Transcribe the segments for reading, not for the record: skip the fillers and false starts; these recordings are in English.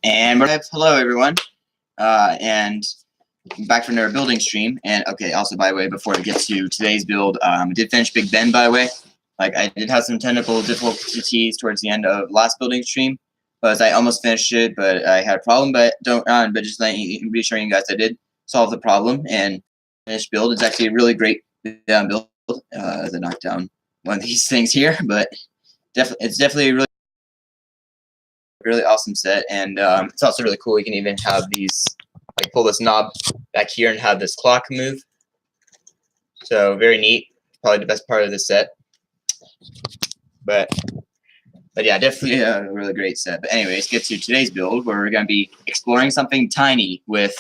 And we're live. Hello, everyone, and back for another building stream. And okay, also by the way, before we get to today's build, I did finish Big Ben. By the way, like I did have some technical difficulties towards the end of last building stream, but I almost finished it, but I had a problem. But just reassuring you guys, I did solve the problem and finished build. It's actually a really great build. As I knock down one of these things here, but it's definitely a really awesome set, and it's also really cool. You can even have these, like, pull this knob back here and have this clock move. So very neat. Probably the best part of the set. But yeah, definitely a really great set. But anyways, get to today's build, where we're going to be exploring something tiny with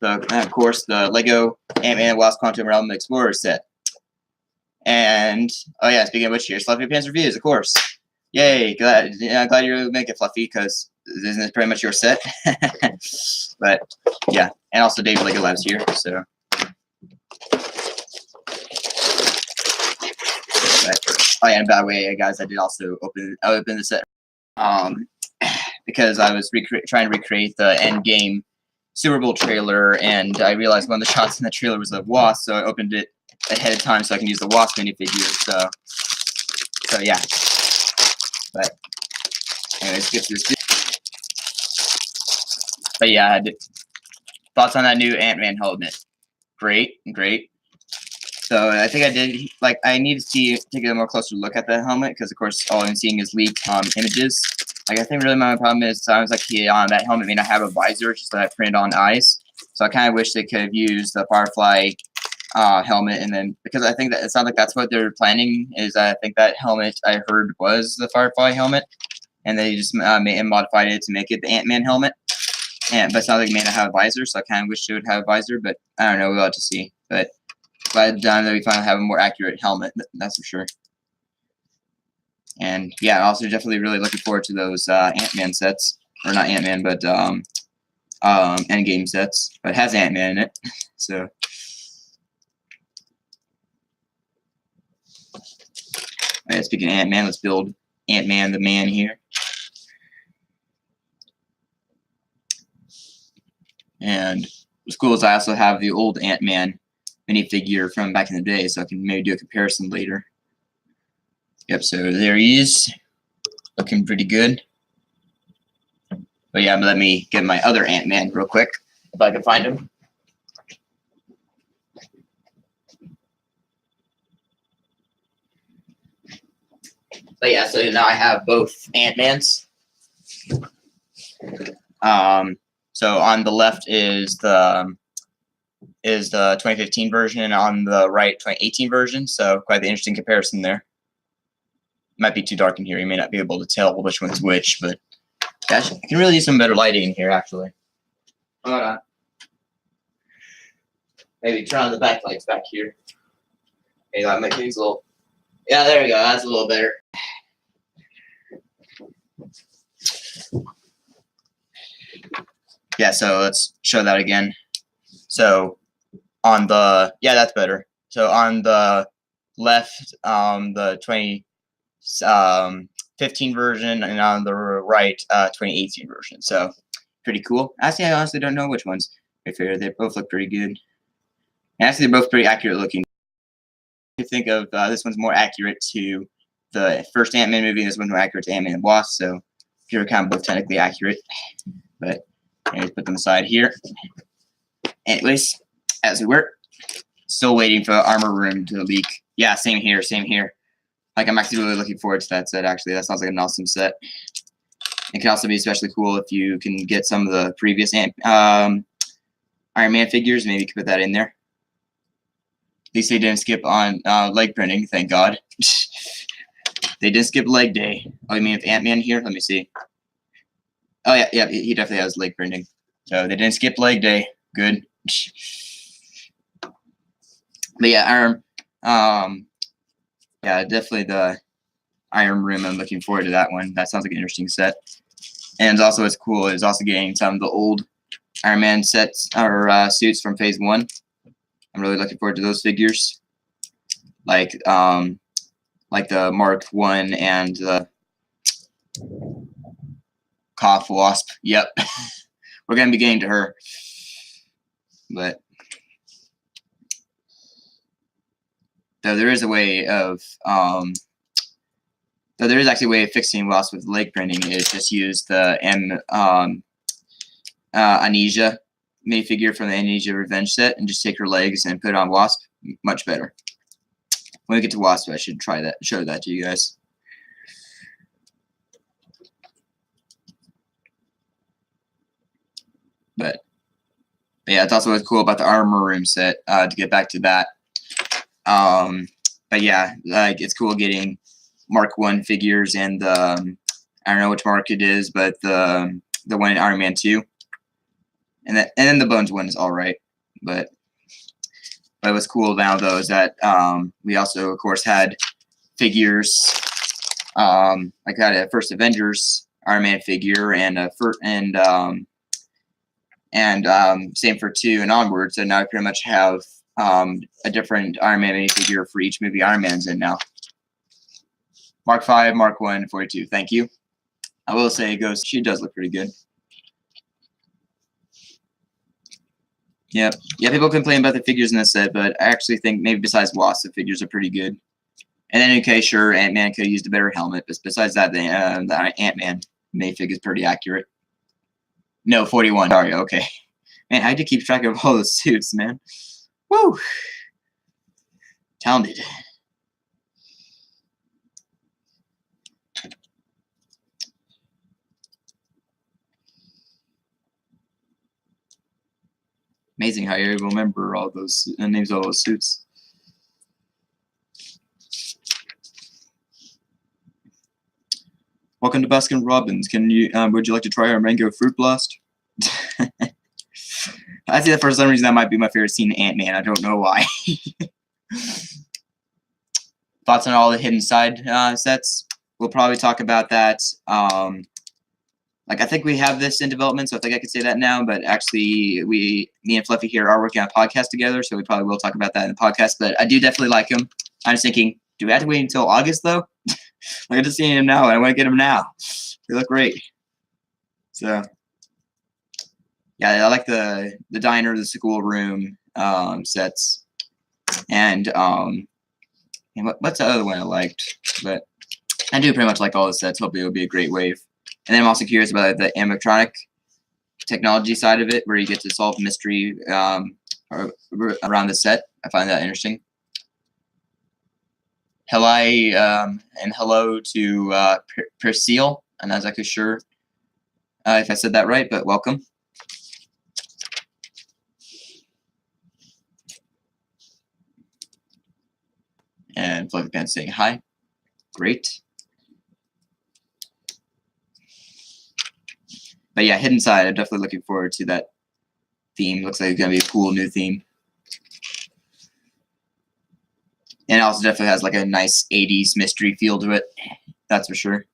of course, the Lego Antman Wasp Quantum Realm Explorer set. And oh yeah, speaking of which, here's Fluffy Pants Reviews, of course. Yay! Glad you make it, Fluffy, because isn't this pretty much your set? But yeah, and also David Lego Labs here. So, oh yeah, and by the way, guys, I did also open the set because I was trying to recreate the end game Super Bowl trailer, and I realized one of the shots in the trailer was a wasp, so I opened it ahead of time so I can use the wasp minifigure. So yeah. But anyways, get to this. But yeah, thoughts on that new Antman helmet? Great. So I think I need to take a more closer look at that helmet, because of course all I'm seeing is leaked images. Like, I think really my problem is sounds like that helmet may not have a visor, just that printed on eyes. So I kind of wish they could have used the Firefly helmet, and then, because I think that it sounds like that's what they're planning, is I think that helmet I heard was the Firefly helmet, and they just modified it to make it the Antman helmet. But it sounds like it may not have a visor, so I kind of wish it would have a visor, but I don't know, we'll have to see. But glad that we finally have a more accurate helmet, that's for sure. And yeah, also definitely really looking forward to those Antman sets, or not Antman, but Endgame sets, but it has Antman in it. So alright, speaking of Antman, let's build Antman the man here. And what's cool is I also have the old Antman minifigure from back in the day, so I can maybe do a comparison later. Yep, so there he is, looking pretty good. But yeah, let me get my other Antman real quick, if I can find him. But yeah, so now I have both Antmans. So on the left is the 2015 version, and on the right 2018 version. So quite the interesting comparison there. Might be too dark in here. You may not be able to tell which one's which, but gosh, I can really use some better lighting in here, actually. Hold on. Maybe turn on the backlights back here. Maybe that make things a little. Yeah, there we go. That's a little better. Yeah, so let's show that again. So on the, yeah, that's better. So on the left, the 2015 version, and on the right, 2018 version. So pretty cool. Actually, I honestly don't know which ones. If they both look pretty good. And actually, they're both pretty accurate looking. I think of this one's more accurate to the first Ant-Man movie, and this one's more accurate to Ant-Man and Wasp. So they're kind of both technically accurate. But anyways, put them aside here. Anyways, as we were, still waiting for the armor room to leak. Yeah, same here. Like, I'm actually really looking forward to that set, actually. That sounds like an awesome set. It can also be especially cool if you can get some of the previous Iron Man figures. Maybe you can put that in there. At least they didn't skip on leg printing, thank God. They did skip leg day. Oh, you mean with Ant-Man here? Let me see. Oh, yeah, he definitely has leg printing. So they didn't skip leg day. Good. But yeah, yeah, definitely the Iron Room. I'm looking forward to that one. That sounds like an interesting set. And also, what's cool is also getting some of the old Iron Man sets or suits from Phase 1. I'm really looking forward to those figures, like the Mark 1 and the Cough Wasp. Yep. We're going to be getting to her. But though there is a way of though there is actually a way of fixing Wasp with leg printing, is just use the Amnesia minifigure from the Amnesia Revenge set and just take her legs and put it on Wasp. Much better. When we get to Wasp, I should try that, show that to you guys. But yeah, that's also what's cool about the armor room set. To get back to that, but yeah, like it's cool getting Mark 1 figures and the I don't know which mark it is, but the one in Iron Man 2, and then the Bones one is all right. But what's cool now though is that we also of course had figures. Like I had a First Avengers Iron Man figure and same for 2 and onward. So now I pretty much have a different Iron Man minifigure for each movie Iron Man's in now. Mark 5, Mark 1, 42. Thank you. I will say, she does look pretty good. Yep. Yeah, people complain about the figures in this set, but I actually think maybe besides Wasp, the figures are pretty good. And then, okay, sure, Ant-Man could have used a better helmet, but besides that, the Ant-Man minifig is pretty accurate. No, 41. Sorry, okay. Man, I had to keep track of all those suits, man. Woo! Talented. Amazing how you're able to remember all those names of all those suits. Welcome to Baskin Robbins. Can you would you like to try our mango fruit blast? I see that for some reason that might be my favorite scene in Ant-Man. I don't know why. Thoughts on all the hidden side sets? We'll probably talk about that. Like I think we have this in development, so I think I could say that now. But actually, me and Fluffy here are working on a podcast together, so we probably will talk about that in the podcast. But I do definitely like him. I'm just thinking, do we have to wait until August though? Like I'm just seeing him now, and I want to get him now. They look great. So yeah, I like the diner, the school room sets, and what's the other one I liked? But I do pretty much like all the sets. Hopefully, it'll be a great wave. And then I'm also curious about the animatronic technology side of it, where you get to solve mystery around the set. I find that interesting. And hello to Perseal. I'm not exactly sure if I said that right, but welcome. And Fluffy Pants saying hi. Great. But yeah, Hidden Side, I'm definitely looking forward to that theme. Looks like it's going to be a cool new theme. And it also definitely has like a nice 80s mystery feel to it. That's for sure.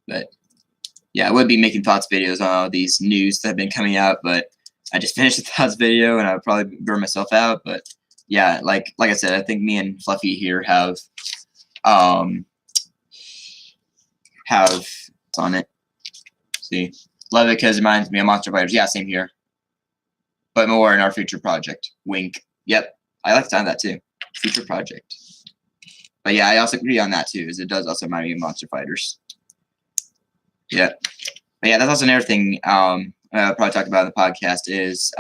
But yeah, I would be making thoughts videos on all these news that have been coming out, but I just finished the thoughts video and I would probably burn myself out. But yeah, like I said, I think me and Fluffy here have on it. See, love it because it reminds me of Monster Fighters. Yeah, same here. But more in our future project. Wink. Yep, I like to sound that too. Future project. But yeah, I also agree on that too, as it does also remind me of Monster Fighters. Yeah. But yeah, that's also another thing I'll probably talk about in the podcast is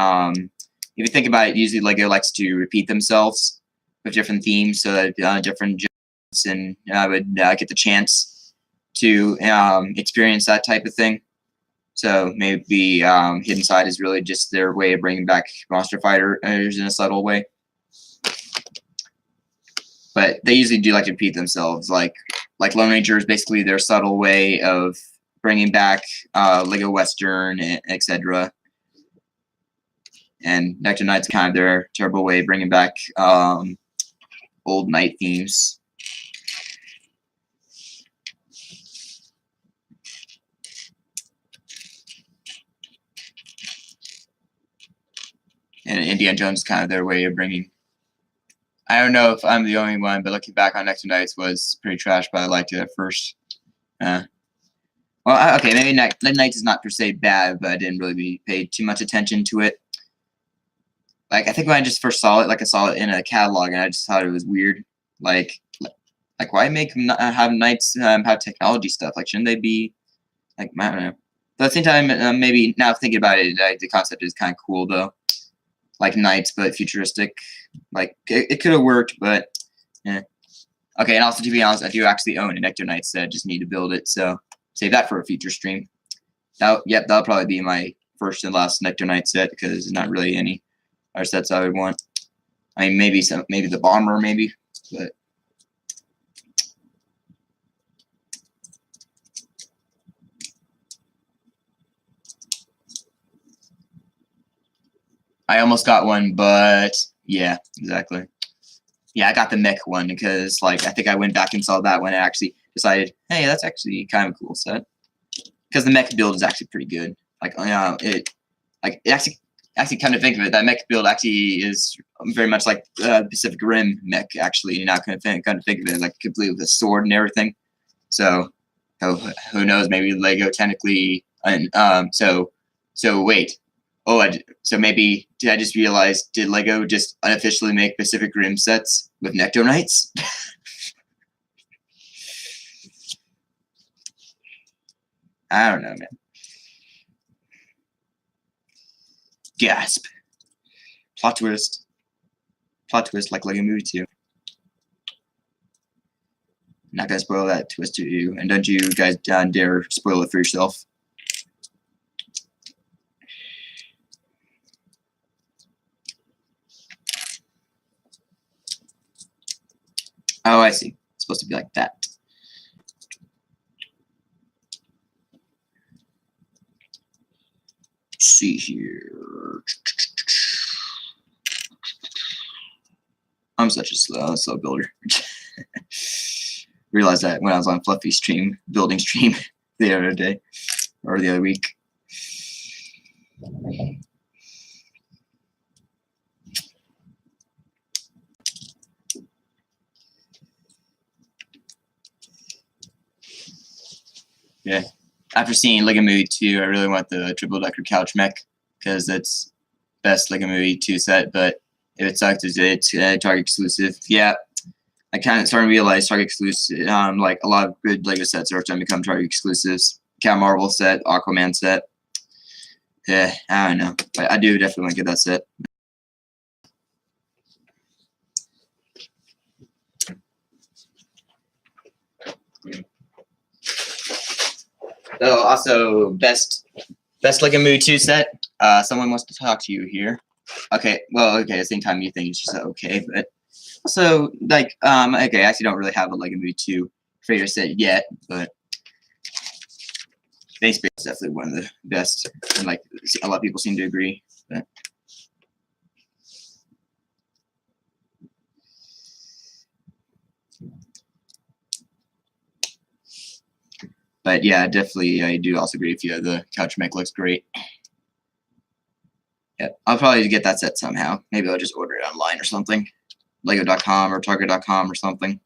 if you think about it, usually LEGO likes to repeat themselves with different themes so that different jumps and I would get the chance to experience that type of thing. So maybe Hidden Side is really just their way of bringing back Monster Fighters in a subtle way. But they usually do like to repeat themselves. Like Lone Ranger is basically their subtle way of bringing back Lego Western, etc. And Nectar Knight's kind of their terrible way of bringing back old Knight themes. And Indiana Jones is kind of their way of bringing I don't know if I'm the only one, but looking back on Nectar Knights was pretty trash, but I liked it at first. Well, okay, maybe Knights is not per se bad, but I didn't really pay too much attention to it. Like, I think when I just first saw it, like I saw it in a catalog, and I just thought it was weird. Like why have Knights have technology stuff? Like, shouldn't they be like, I don't know. But at the same time, maybe now thinking about it, the concept is kind of cool though. Like Knights, but futuristic. Like it could have worked, but yeah. Okay, and also to be honest, I do actually own a Nectar Knight set. I just need to build it, so save that for a future stream. That'll probably be my first and last Nectar Knight set because there's not really any other sets I would want. I mean, maybe the bomber, maybe, but. I almost got one, but yeah, exactly. Yeah, I got the mech one because, like, I think I went back and saw that one and actually decided, hey, that's actually kind of a cool set. Because the mech build is actually pretty good. Like, it actually kind of think of it, that mech build actually is very much like Pacific Rim mech. Actually, you're not kind of think of it like complete with a sword and everything. So, who knows? Maybe Lego technically, and so wait. Oh, so maybe did I just realize? Did Lego just unofficially make Pacific Rim sets with Nectar Knights? I don't know, man. Gasp! Plot twist. Plot twist like Lego Movie 2. Not gonna spoil that twist to you, and don't you guys dare spoil it for yourself. Oh, I see. It's supposed to be like that. Let's see here. I'm such a slow builder. Realized that when I was on Fluffy's building stream the other day, or the other week. Yeah. After seeing Lego Movie 2, I really want the triple decker couch mech because it's best Lego Movie 2 set. But if it sucks, it's Target exclusive. Yeah, I kind of starting to realize Target exclusive. Like a lot of good Lego sets are starting to become Target exclusives. Cat Marvel set, Aquaman set. Yeah, I don't know, but I do definitely want to get that set. So also best Lego Movie 2 set. Someone wants to talk to you here. Okay, well, okay, at the same time you think it's just okay, but also like okay, I actually don't really have a Lego Movie 2 figure set yet, but Base Space is definitely one of the best, and like a lot of people seem to agree. But yeah, definitely, I do also agree with you. The couch mech looks great. Yeah, I'll probably get that set somehow. Maybe I'll just order it online or something. Lego.com or Target.com or something.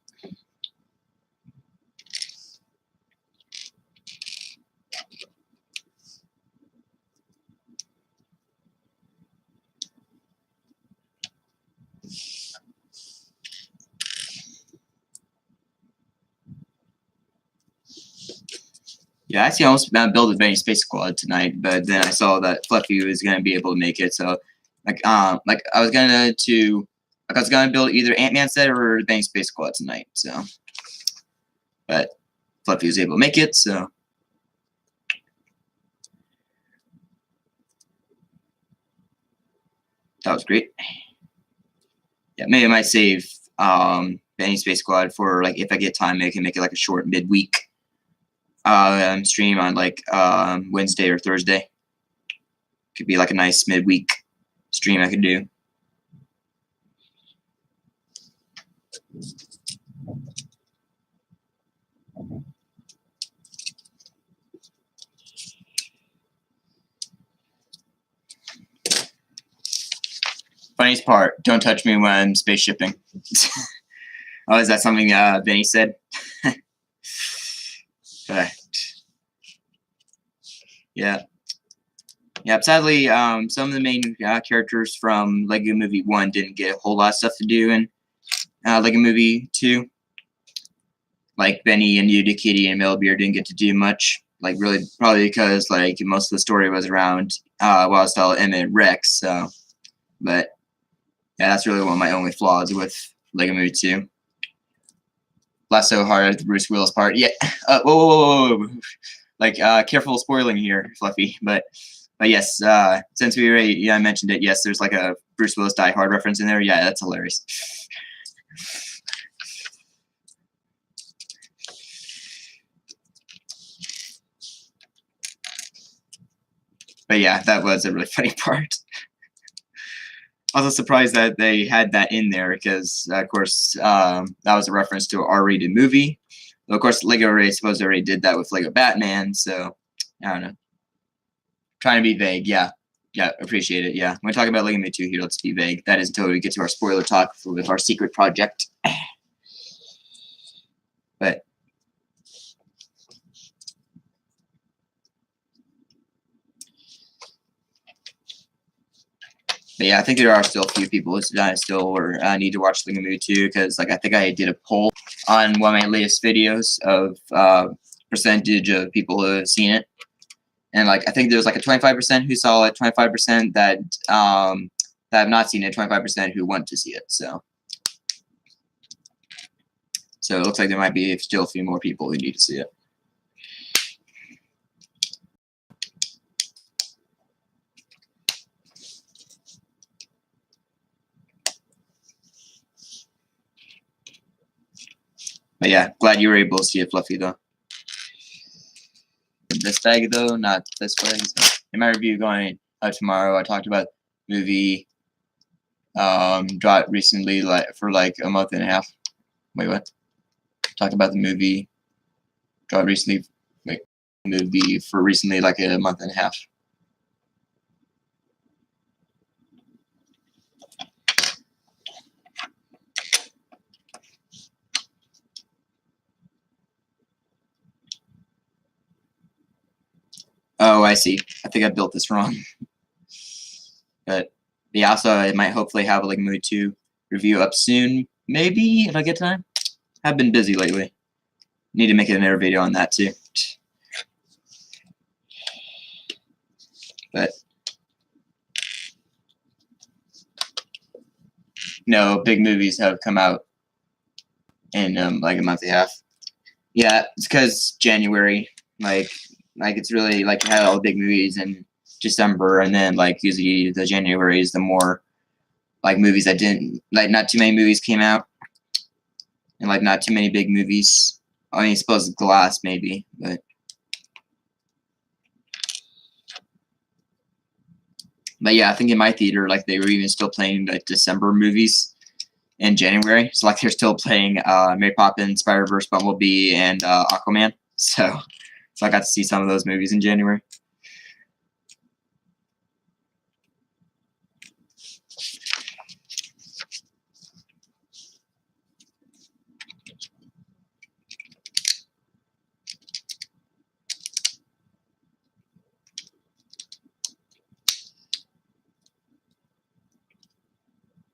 Yeah, I actually almost built a Benny Space Squad tonight, but then I saw that Fluffy was gonna be able to make it, so like I was gonna build either Antman set or Benny Space Squad tonight, so but Fluffy was able to make it, so that was great. Yeah, maybe I might save Benny Space Squad for like if I get time, I can make it like a short midweek stream on like Wednesday or Thursday. Could be like a nice midweek stream I could do. Funniest part, don't touch me when I'm spaceshipping. Oh, is that something Vinny said? But, yeah. Yeah, sadly, some of the main characters from Lego Movie 1 didn't get a whole lot of stuff to do in Lego Movie 2. Like Benny and Yuda Kitty and Melbeer didn't get to do much. Like really, probably because like most of the story was around Wildstyle, Emmett, and Rex. So, but yeah, that's really one of my only flaws with Lego Movie 2. Laughed so hard at the Bruce Willis part. Yeah. Whoa. Like, careful spoiling here, Fluffy. But yes, since we already I mentioned it, yes, there's like a Bruce Willis Die Hard reference in there. Yeah, that's hilarious. But yeah, that was a really funny part. I was surprised that they had that in there because, of course, that was a reference to an R-rated movie. Of course, Lego already did that with Lego Batman, so I don't know. Trying to be vague, yeah. Yeah, appreciate it, yeah. When we talk about Lego Movie 2 here, let's be vague. That is until we get to our spoiler talk with our secret project. But yeah, I think there are still a few people who still need to watch Lego Movie 2 because, like, I think I did a poll on one of my latest videos of percentage of people who have seen it, and like I think there's like a 25% who saw it, 25% that have not seen it, 25% who want to see it. So it looks like there might be still a few more people who need to see it. But yeah, glad you were able to see it, Fluffy, though. This bag, though, not this way. So in my review going tomorrow, I talked about movie dropped recently, like for like a month and a half. Wait, what? Talked about the movie dropped recently. Wait, movie for recently, like a month and a half. Oh, I see. I think I built this wrong. But yeah, also I might hopefully have a Lego Movie 2 review up soon. Maybe if I get time. I've been busy lately. Need to make another video on that too. But no, big movies have come out in like a month and a half. Yeah, it's because January, like it's really like you had all the big movies in December, and then like usually the January is the more like movies that didn't like not too many movies came out, and like not too many big movies. I mean, I suppose Glass maybe, but yeah, I think in my theater like they were even still playing like December movies in January. So like they're still playing Mary Poppins, Spider-Verse, Bumblebee, and Aquaman. So I got to see some of those movies in January.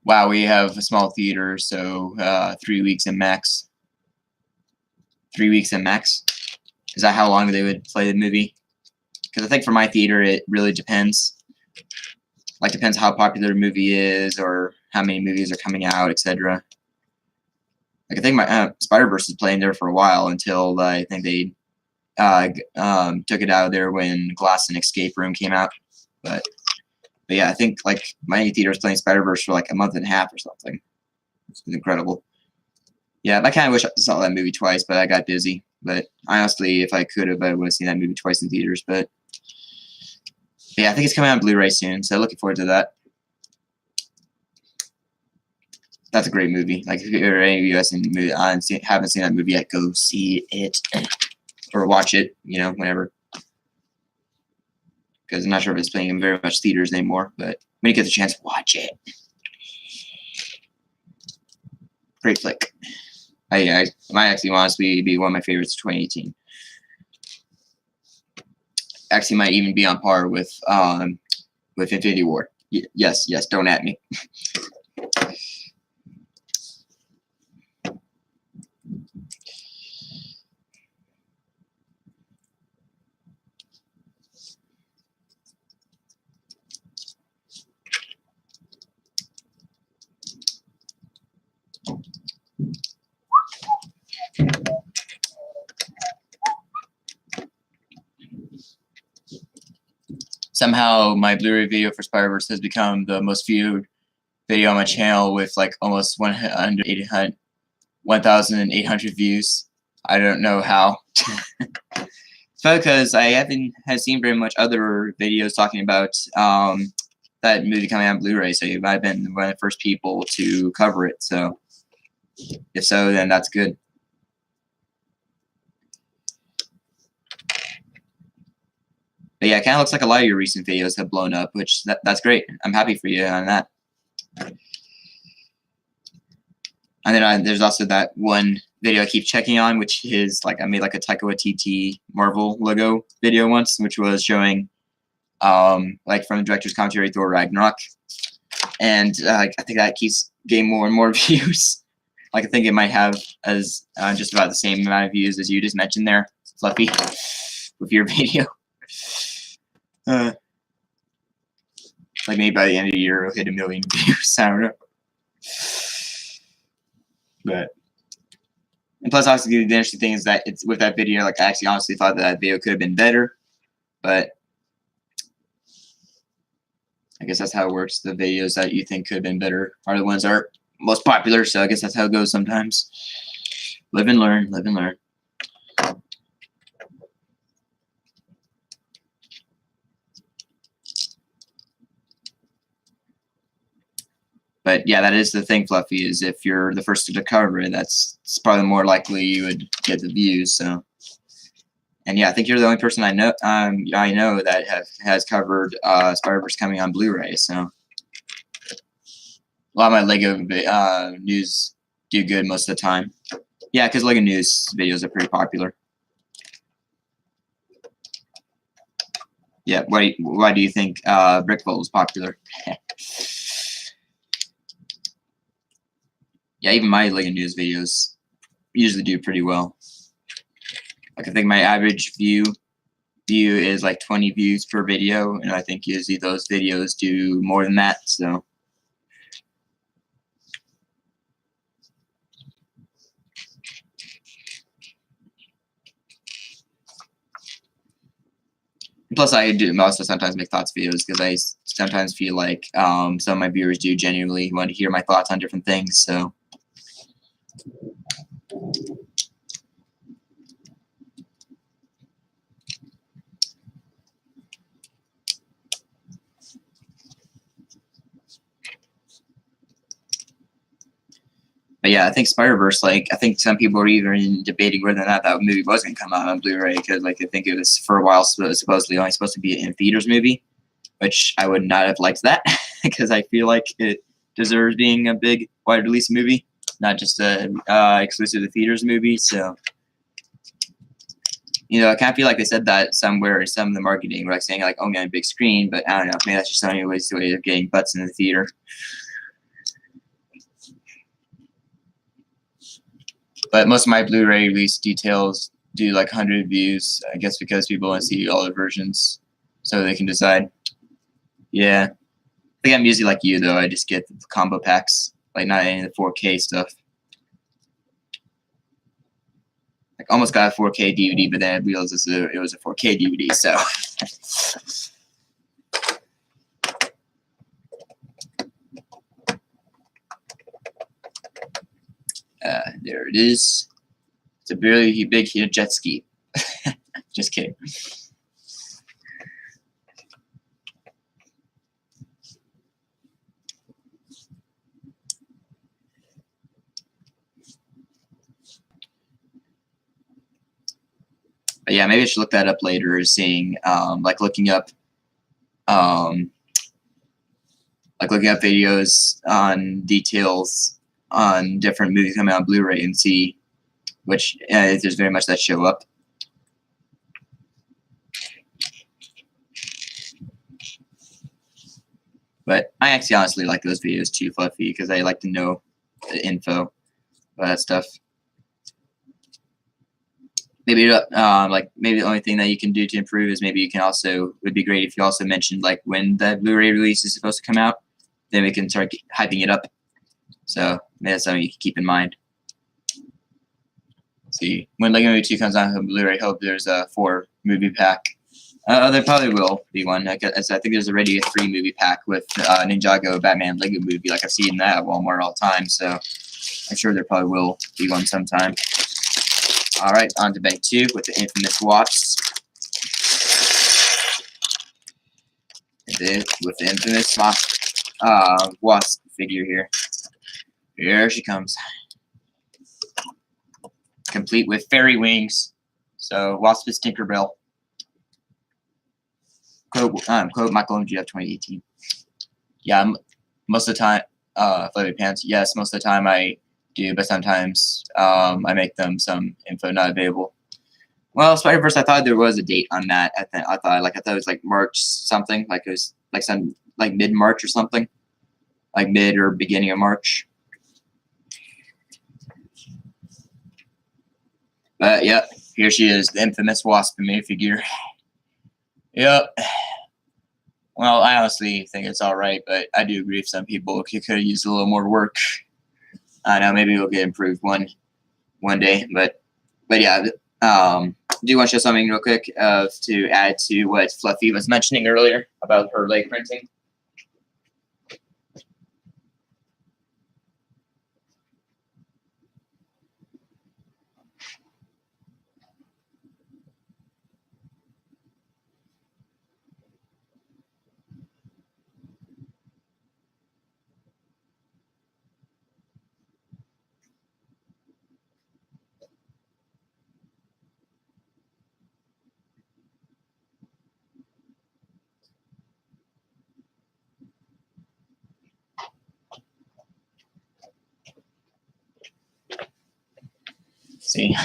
Wow, we have a small theater, so 3 weeks and max. 3 weeks and max? Is that how long they would play the movie? Because I think for my theater, it really depends. Like, depends how popular the movie is, or how many movies are coming out, etc. Like, I think my Spider-Verse is playing there for a while until I think they took it out of there when Glass and Escape Room came out. But yeah, I think like my theater is playing Spider-Verse for like a month and a half or something. It's incredible. Yeah, I kind of wish I saw that movie twice, but I got busy. But honestly, if I could have, I would have seen that movie twice in theaters. But yeah, I think it's coming out on Blu-ray soon, so looking forward to that. That's a great movie. Like, if any of you guys haven't seen that movie yet, go see it or watch it. You know, whenever. Because I'm not sure if it's playing in very much theaters anymore. But when you get the chance, watch it. Great flick. I might actually honestly be one of my favorites of 2018. Actually, might even be on par with Infinity War. Yes, don't at me. Somehow, my Blu-ray video for Spider-Verse has become the most viewed video on my channel with like almost 1,800 views. I don't know how. It's probably because I haven't seen very much other videos talking about that movie coming out on Blu-ray, so you might have been one of the first people to cover it. So, if so, then that's good. But yeah, it kind of looks like a lot of your recent videos have blown up, which that's great. I'm happy for you on that. And then there's also that one video I keep checking on, which is like I made like a Taika Waititi Marvel logo video once, which was showing like from the director's commentary Thor Ragnarok, and I think that keeps getting more and more views. Like I think it might have as just about the same amount of views as you just mentioned there, Fluffy, with your video. Like maybe by the end of the year it'll hit 1 million views. I don't know. But and plus, obviously, the interesting thing is that it's with that video. Like, I actually honestly thought that video could have been better, but I guess that's how it works. The videos that you think could have been better are the ones that are most popular. So I guess that's how it goes sometimes. Live and learn. Live and learn. But yeah, that is the thing, Fluffy, is if you're the first to cover it, it's probably more likely you would get the views. So, and yeah, I think you're the only person I know that has covered Spider-Verse coming on Blu-ray. So a lot of my Lego news do good most of the time. Yeah, because Lego news videos are pretty popular. Yeah, why do you think Brickville is popular? Yeah, even my Lego news videos usually do pretty well. Like I think my average view is like 20 views per video, and I think usually those videos do more than that. So. Plus, I do also sometimes make thoughts videos because I sometimes feel like some of my viewers do genuinely want to hear my thoughts on different things. So. But yeah, I think Spider-Verse, like, I think some people were even debating whether or not that movie was going to come out on Blu-ray because, like, I think it was for a while supposedly only supposed to be in theaters movie, which I would not have liked that because I feel like it deserves being a big wide release movie, not just a exclusive to theaters movie. So, you know, I kind of feel like they said that somewhere in some of the marketing, like saying like only on a big screen, but I don't know, maybe that's just the way of getting butts in the theater. But most of my Blu-ray release details do like 100 views, I guess because people want to see all the versions so they can decide. Yeah. I think I'm usually like you, though. I just get the combo packs, like not any of the 4K stuff. Like almost got a 4K DVD, but then I realized it was a 4K DVD, so. There it is. It's a really big jet ski. Just kidding. But yeah, maybe I should look that up later, seeing like looking up videos on details on different movies coming out on Blu-ray and see which if there's very much that show up. But I actually honestly like those videos too, Fluffy, because I like to know the info about that stuff. Maybe maybe the only thing that you can do to improve is maybe you can also, would be great if you also mentioned like when the Blu-ray release is supposed to come out. Then we can start hyping it up. So maybe that's something you can keep in mind. Let's see, when Lego Movie 2 comes out on Blu-ray, hope there's a 4 movie pack. There probably will be one. I think there's already a 3 movie pack with Ninjago Batman Lego Movie. Like I've seen that at Walmart all the time. So I'm sure there probably will be one sometime. All right, on to bag 2 with the infamous wasps. With the infamous wasp figure here. Here she comes. Complete with fairy wings. So, Wasp is Tinkerbell. Quote Michael MGF 2018. Yeah, most of the time, Fluffy Pants, yes, most of the time I do, but sometimes I make them some info not available. Well, Spider-Verse, I thought there was a date on that. I thought it was like March something, like it was like mid-March or something, like mid or beginning of March. But yep, here she is, the infamous Wasp minifigure. Yep. Well, I honestly think it's all right, but I do agree with some people could have used a little more work. I know maybe we'll get improved one day, but yeah. Do you want to show something real quick to add to what Fluffy was mentioning earlier about her leg printing? See,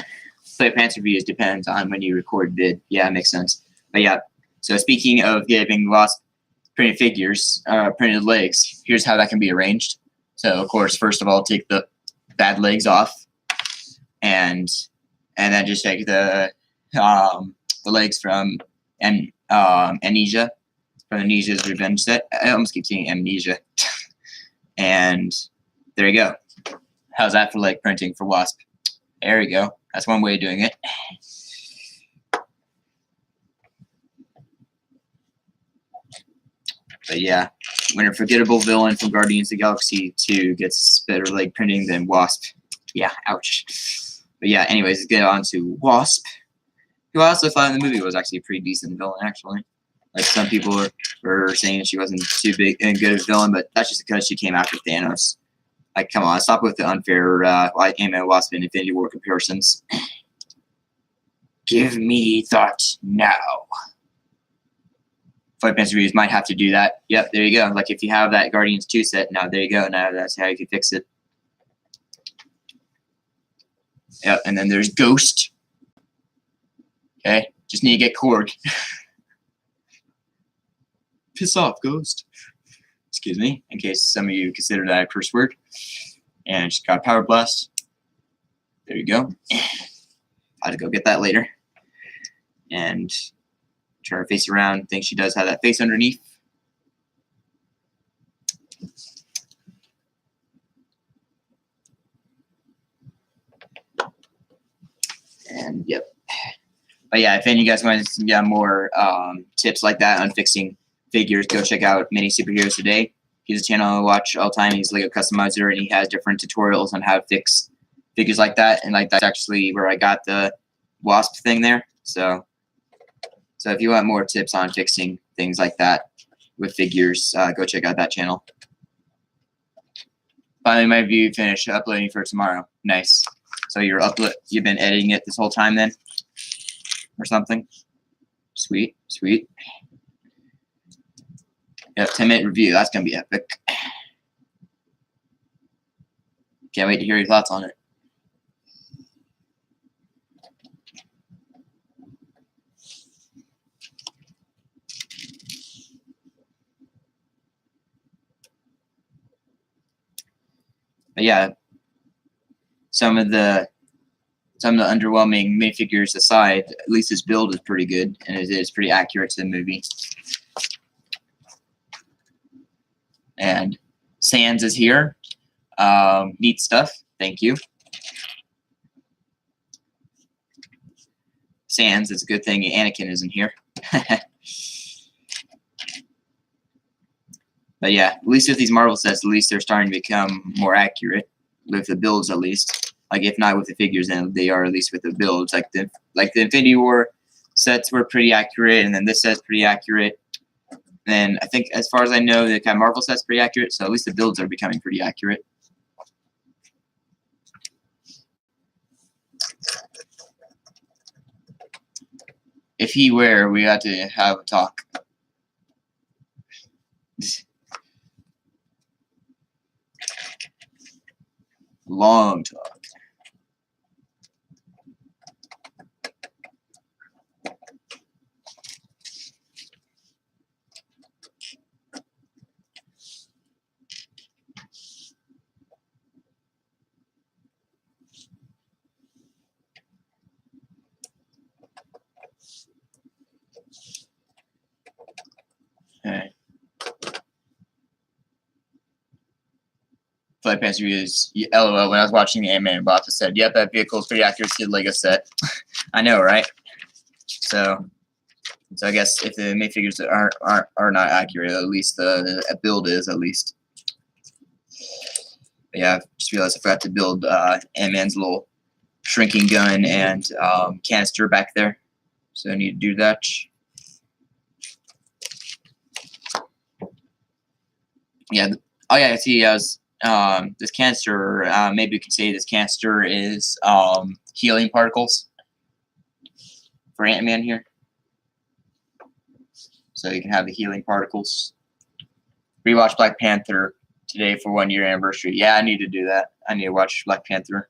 Play Pants reviews depends on when you record vid. Yeah, it makes sense. But yeah, so speaking of giving Wasp printed figures, printed legs, here's how that can be arranged. So of course, first of all, take the bad legs off, and then just take the legs from Amnesia, from Amnesia's Revenge set. I almost keep saying Amnesia. And there you go. How's that for leg printing for Wasp? There we go. That's one way of doing it. But yeah, when a forgettable villain from Guardians of the Galaxy 2 gets better leg printing than Wasp. Yeah, ouch. But yeah, anyways, let's get on to Wasp, who I also thought in the movie was actually a pretty decent villain, actually. Like some people were saying she wasn't too big and good a villain, but that's just because she came after Thanos. Like, come on, stop with the unfair Antman, Wasp, and Infinity War comparisons. Give me that now. Flight Pants reviews might have to do that. Yep, there you go. Like, if you have that Guardians 2 set, now there you go. Now that's how you can fix it. Yep, and then there's Ghost. Okay, just need to get Korg. Piss off, Ghost. Excuse me, in case some of you consider that a curse word. And she's got Power Blast. There you go. I'll just go get that later. And turn her face around. Think she does have that face underneath. And yep. But yeah, if any of you guys want to get more tips like that on fixing figures, go check out Mini Superheroes Today. He's a channel I watch all the time. He's like a customizer, and he has different tutorials on how to fix figures like that. And like that's actually where I got the Wasp thing there. So if you want more tips on fixing things like that with figures, go check out that channel. Finally, my review finished uploading for tomorrow. Nice. So you've been editing it this whole time then, or something? Sweet, sweet. Yep, 10-minute review. That's gonna be epic. Can't wait to hear your thoughts on it. But yeah, some of the underwhelming minifigures aside, at least his build is pretty good, and it is pretty accurate to the movie. And Sans is here. Neat stuff. Thank you. Sans, it's a good thing Anakin isn't here. But yeah, at least with these Marvel sets, at least they're starting to become more accurate with the builds, at least. Like if not with the figures, then they are at least with the builds. Like the Infinity War sets were pretty accurate, and then this set's pretty accurate. And I think, as far as I know, the kind of Marvel set's pretty accurate. So at least the builds are becoming pretty accurate. If he were, we got to have a talk. Long talk. Okay. Flight Panther is LOL. When I was watching the Antman box, it said, "Yep, that vehicle is pretty accurate to the Lego set." I know, right? So I guess if the minifigures are not accurate, at least the build is at least. But yeah, I just realized I forgot to build Antman's little shrinking gun and canister back there, so I need to do that. Yeah. Oh yeah. I see. This canister. Maybe you could say this canister is healing particles for Ant-Man here. So you can have the healing particles. Rewatch Black Panther today for 1 year anniversary. Yeah, I need to do that. I need to watch Black Panther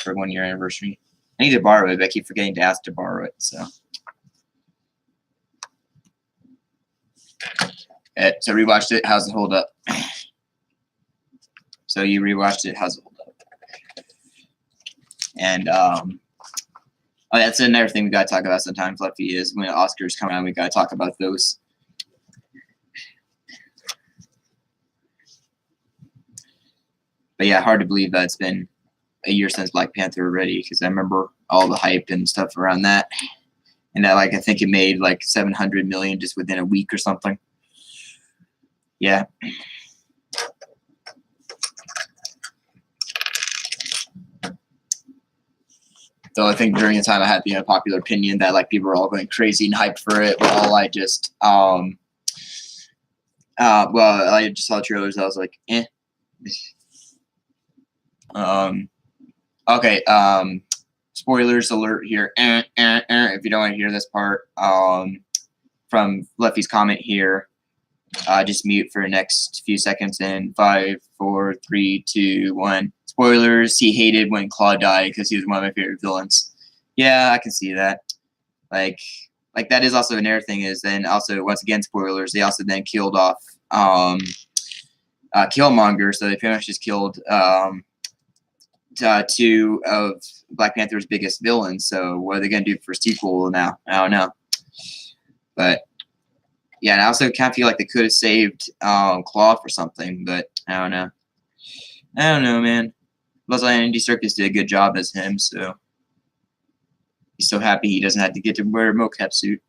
for 1 year anniversary. I need to borrow it, but I keep forgetting to ask to borrow it. So rewatched it. How's it hold up? So you rewatched it. How's it hold up? And oh, that's another thing we gotta talk about sometime, Fluffy, is when Oscars come out, we gotta talk about those. But yeah, hard to believe that it's been a year since Black Panther already, because I remember all the hype and stuff around that, and that I think it made like 700 million just within a week or something. Yeah. So I think during the time I had the unpopular opinion that like people were all going crazy and hyped for it, while I just well, I just saw trailers. I was like, eh. Okay. Spoilers alert here. If you don't want to hear this part, from Leffy's comment here, just mute for the next few seconds. In 5, 4, 3, 2, 1. Spoilers. He hated when Claw died because he was one of my favorite villains. Yeah, I can see that. Like that is also another thing. Is then also once again spoilers. They also then killed off Killmonger, so they pretty much just killed 2 of Black Panther's biggest villains. So what are they gonna do for a sequel now? I don't know. But yeah, and I also kind of feel like they could have saved Claw for something, but I don't know. I don't know, man. Plus, Andy Serkis did a good job as him, so he's so happy he doesn't have to get to wear a mocap suit.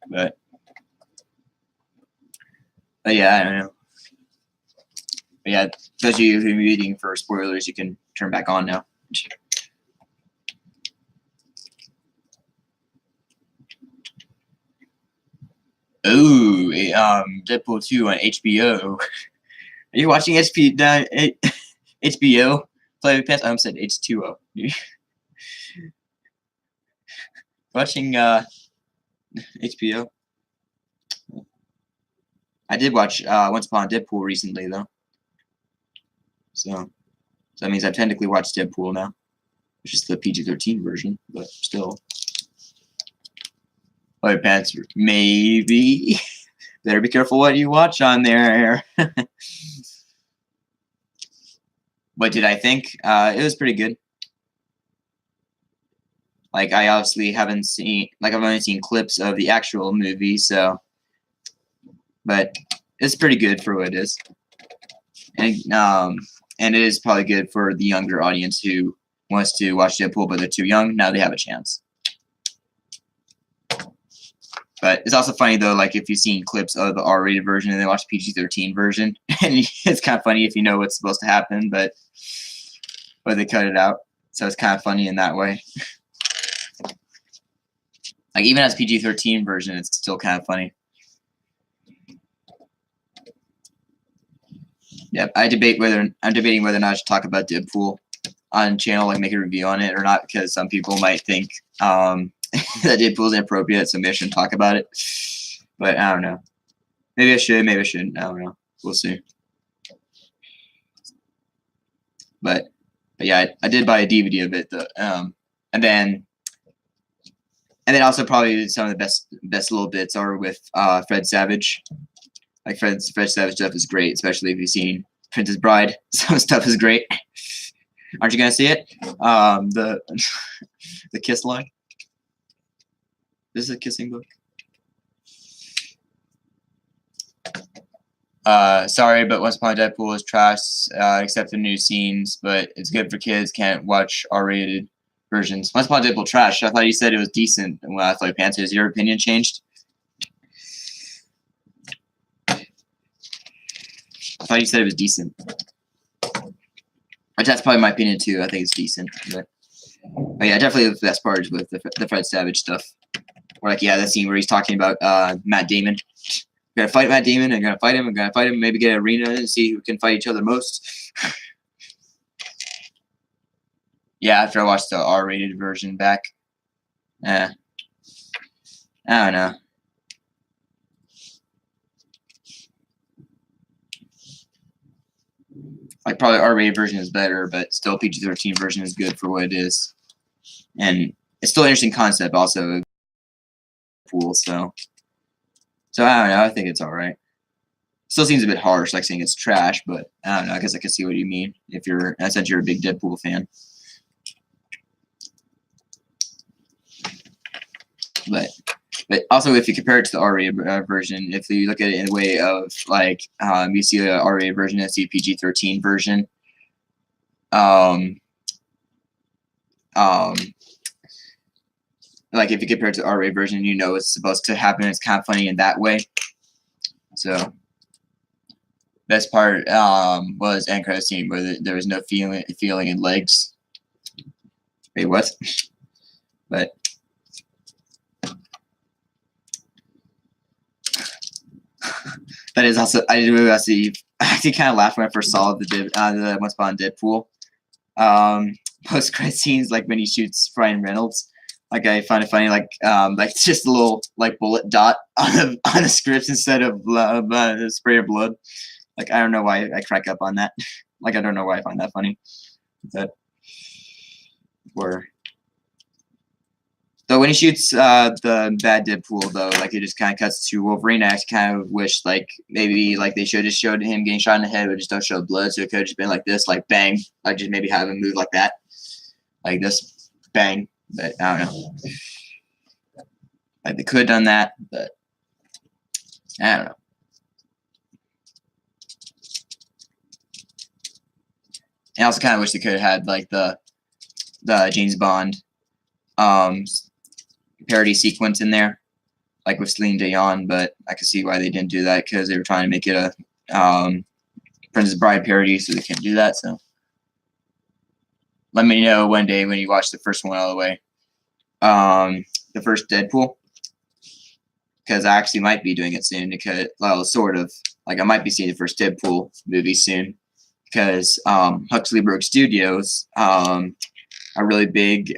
But yeah, I don't know. But yeah, those of you who are waiting for spoilers, you can turn back on now. Oh, Deadpool 2 on HBO. Are you watching HBO? Play Pass. I said H2O. Watching HBO. I did watch Once Upon a Deadpool recently though. So that means I've technically watched Deadpool now. It's just the PG-13 version, but still. White Panther, maybe. Better be careful what you watch on there. What did I think? It was pretty good. Like, I obviously haven't seen, like, I've only seen clips of the actual movie, so. But it's pretty good for what it is. And it is probably good for the younger audience who wants to watch Deadpool, but they're too young. Now they have a chance. But it's also funny, though, like, if you've seen clips of the R-rated version and then watch the PG-13 version, and it's kind of funny if you know what's supposed to happen, but they cut it out. So it's kind of funny in that way. Like, even as PG-13 version, it's still kind of funny. Yep, I'm debating whether or not I should talk about Deadpool on channel, like make a review on it or not, because some people might think that Deadpool is inappropriate, so maybe I shouldn't talk about it. But I don't know. Maybe I should, maybe I shouldn't. I don't know. We'll see. But yeah, I did buy a DVD of it, though. And then also probably some of the best little bits are with Fred Savage. Like Fred Savage stuff is great, especially if you've seen Princess Bride. Some stuff is great. Aren't you gonna see it? The kiss line. This is a kissing book. Sorry, but Once Upon a Deadpool is trash, except the new scenes. But it's good for kids. Can't watch R-rated versions. Once Upon a Deadpool trash. I thought you said it was decent when I thought Pants. Has your opinion changed? I thought you said it was decent. Which that's probably my opinion too. I think it's decent. But yeah, definitely the best part is with the Fred Savage stuff. Or like, yeah, that scene where he's talking about Matt Damon. I'm gonna fight Matt Damon. I'm gonna fight him. I'm gonna fight him. Maybe get an arena and see who can fight each other most. Yeah, after I watched the R-rated version back. I don't know. Like, probably R-rated version is better, but still PG-13 version is good for what it is. And it's still an interesting concept also. Cool, so I don't know. I think it's all right. Still seems a bit harsh, like saying it's trash, but I don't know. I guess I can see what you mean if you're, since you're a big Deadpool fan. But also, if you compare it to the R-rated version, if you look at it in a way of like you see the R-rated version and see PG-13 version, like if you compare it to the R-rated version, you know it's supposed to happen. It's kind of funny in that way. So best part was end credit scene where there was no feeling in legs. Wait, what? But that is also, I actually kind of laughed when I first saw the Once Upon a Deadpool post credit scenes, like when he shoots Ryan Reynolds. Like, I find it funny, like it's just a little like bullet dot on the script instead of a spray of blood. Like, I don't know why I crack up on that. Like, I don't know why I find that funny. But though when he shoots the bad Deadpool, though, like it just kind of cuts to Wolverine. I actually kind of wish, like, maybe like they should have just showed him getting shot in the head, but just don't show blood. So it could have just been like this, like bang, like just maybe have him move like that, like this, bang. But I don't know. Like they could have done that, but I don't know. I also kind of wish they could have had like the James Bond parody sequence in there, like with Celine Dion, but I can see why they didn't do that because they were trying to make it a Princess Bride parody, so they can't do that. So let me know one day when you watch the first one all the way, the first Deadpool, because I actually might be doing it soon. Because, well, sort of, like I might be seeing the first Deadpool movie soon, because Huxley Brook Studios, a really big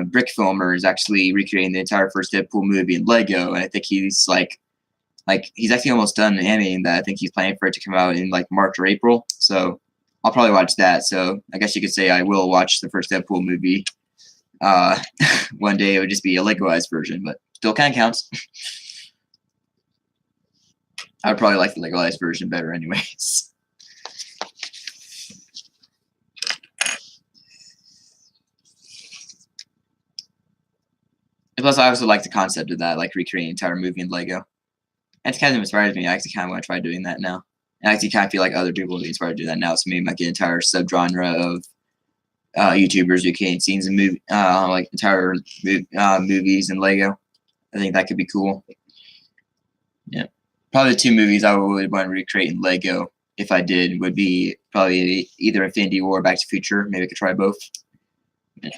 brick filmer, is actually recreating the entire first Deadpool movie in Lego, and I think he's like he's actually almost done animating that. I think he's planning for it to come out in like March or April. So I'll probably watch that. So I guess you could say I will watch the first Deadpool movie. One day it would just be a Legoized version, but still kind of counts. I would probably like the Legoized version better, anyways. Plus, I also like the concept of that, like recreating an entire movie in Lego. That's kind of inspires me. I actually kind of want to try doing that now. And I actually kind of feel like other people would be inspired to do that now. So maybe I might get an entire subgenre of YouTubers recreating scenes in movie, like entire movies in Lego. I think that could be cool. Yeah, probably the two movies I would want to recreate in Lego if I did would be probably either Infinity War or Back to the Future. Maybe I could try both. Yeah.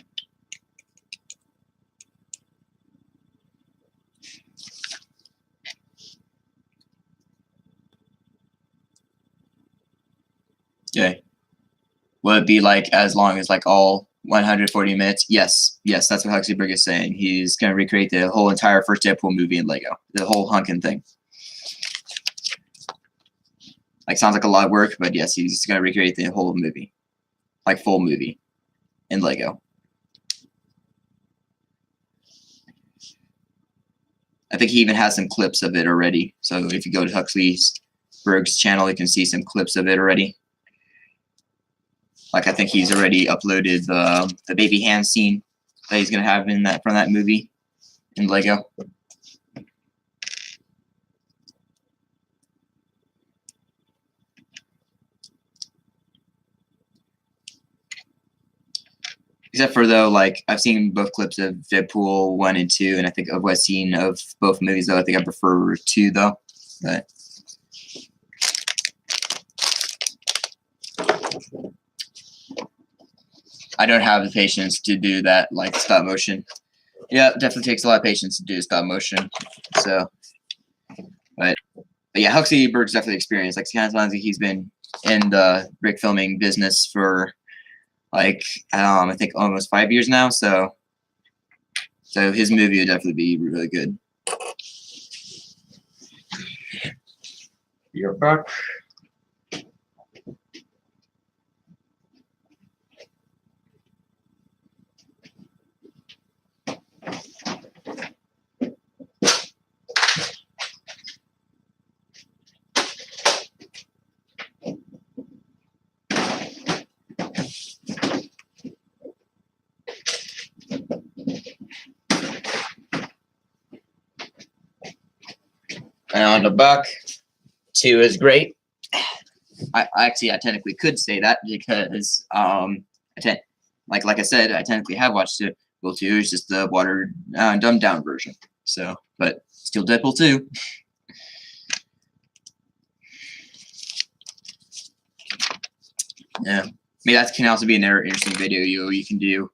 Okay. Will it be like as long as like all 140 minutes? Yes. Yes, that's what Huxley is saying. He's going to recreate the whole entire first Deadpool movie in Lego. The whole hunkin' thing. Like, sounds like a lot of work, but yes, he's going to recreate the whole movie. Like, full movie in Lego. I think he even has some clips of it already. So if you go to Huxley's Berg's channel, you can see some clips of it already. Like, I think he's already uploaded the baby hand scene that he's gonna have in that from that movie in Lego. Except for though, like I've seen both clips of Deadpool 1 and 2, and I think of what scene of both movies though. I think I prefer 2 though. But I don't have the patience to do that like stop motion. Yeah, it definitely takes a lot of patience to do stop motion. So, but yeah, Huxley Berg's definitely experienced. Like, sounds like he's been in the brick filming business for like I think almost 5 years now. So his movie would definitely be really good. You're back. And on the back, 2 is great. I technically could say that because like I said, I technically have watched it. Deadpool 2 is just the watered dumbed down version. So, but still Deadpool 2. Yeah, maybe that can also be another interesting video you can do,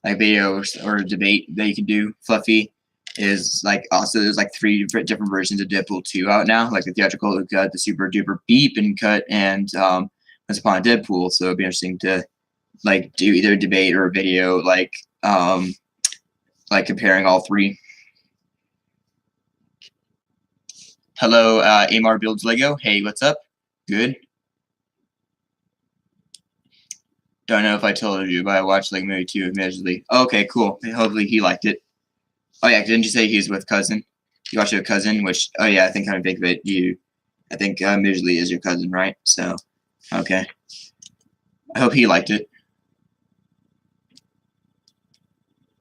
like video or debate that you can do. Fluffy is like also there's like 3 different versions of Deadpool 2 out now, like the theatrical cut, the super duper beep and cut, and Once Upon a Deadpool. So it'd be interesting to like do either a debate or a video like comparing all 3. Hello, Amar builds Lego. Hey, what's up? Good. Don't know if I told you, but I watched like movie 2 admittedly. Okay, cool. Hopefully he liked it. Oh yeah, didn't you say he's with cousin? You watched it with cousin, which oh yeah, I think I think of it. I think admittedly is your cousin, right? So, okay. I hope he liked it.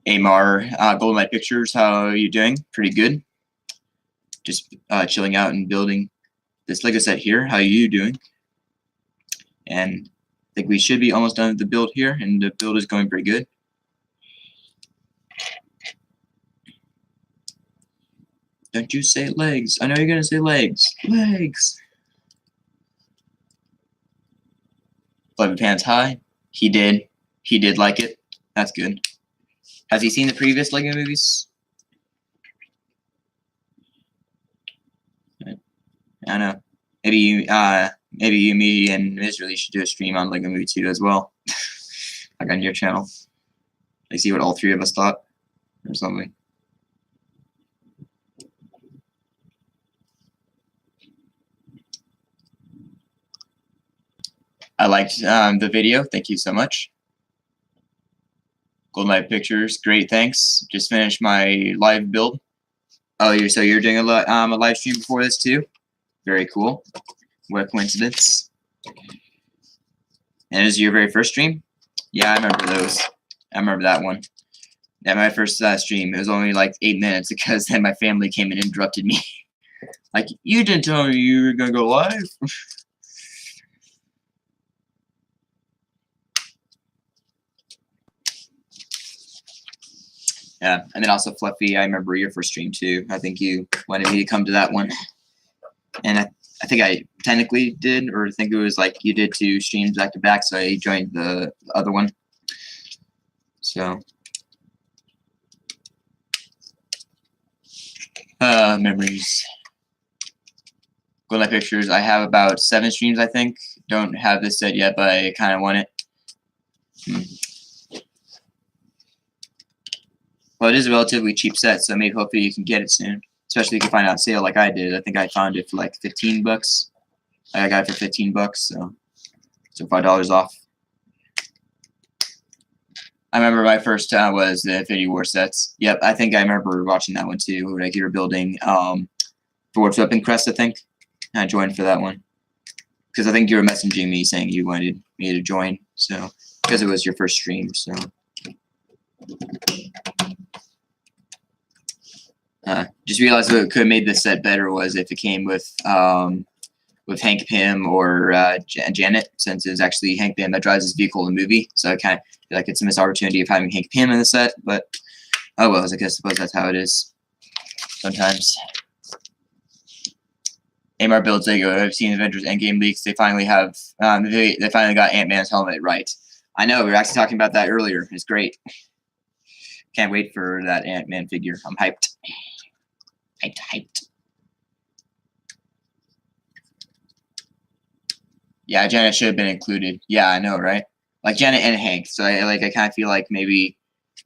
Amar, Golden Light Pictures, how are you doing? Pretty good. Just chilling out and building this Lego set here. How are you doing? And I think we should be almost done with the build here, and the build is going pretty good. Don't you say legs. I know you're going to say legs. Legs. Fluffy Pants High. He did. He did like it. That's good. Has he seen the previous Lego movies? I know. Maybe you, me, and Ms. really should do a stream on Lego Movie 2 as well. Like on your channel. Like see what all 3 of us thought. Or something. I liked the video. Thank you so much. Golden Light Pictures, great, thanks. Just finished my live build. Oh, you're doing a live stream before this too? Very cool. What a coincidence. And is it your very first stream? Yeah, I remember those. I remember that one. Yeah, my first stream. It was only like 8 minutes because then my family came and interrupted me. Like, you didn't tell me you were gonna go live. Yeah, and then also Fluffy, I remember your first stream too. I think you wanted me to come to that one. And I think I technically did, or I think it was like you did 2 streams back to back, so I joined the other one. So, memories. Golden Light Pictures, I have about 7 streams, I think. Don't have this set yet, but I kind of want it. Well, it is a relatively cheap set, so maybe hopefully you can get it soon. Especially if you can find out on sale like I did. I think I found it for like 15 bucks. I got it for 15 bucks, so $5 off. I remember my first was the Infinity War sets. Yep, I think I remember watching that one too. Like you were building Forward Weapon Crest, I think. I joined for that one. Because I think you were messaging me saying you wanted me to join. So, because it was your first stream, so. Just realized what could have made this set better was if it came with Hank Pym or Janet, since it's actually Hank Pym that drives his vehicle in the movie. So I kind of feel like it's a missed opportunity of having Hank Pym in the set, but oh well, I suppose that's how it is sometimes. AMR builds Lego. I've seen Avengers Endgame leaks. They finally have they finally got Ant-Man's helmet right. I know, we were actually talking about that earlier. It's great. Can't wait for that Ant-Man figure. I'm hyped. Hyped. Yeah, Janet should have been included. Yeah, I know, right? Like Janet and Hank. So I kind of feel like maybe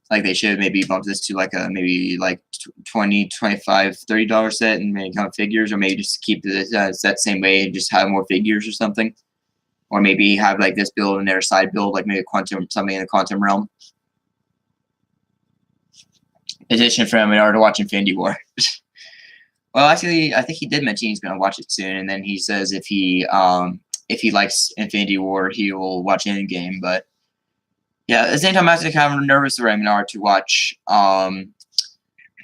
like they should have maybe bumped this to like a maybe like $20, $25, $30 set and maybe come figures, or maybe just keep the set same way and just have more figures or something. Or maybe have like this build and their side build, like maybe something in the quantum realm. Edition from in order to watch Infinity War. Well, actually, I think he did mention he's going to watch it soon, and then he says if he likes Infinity War, he will watch Endgame. But yeah, at the same time, I'm actually kind of nervous for Eminar to watch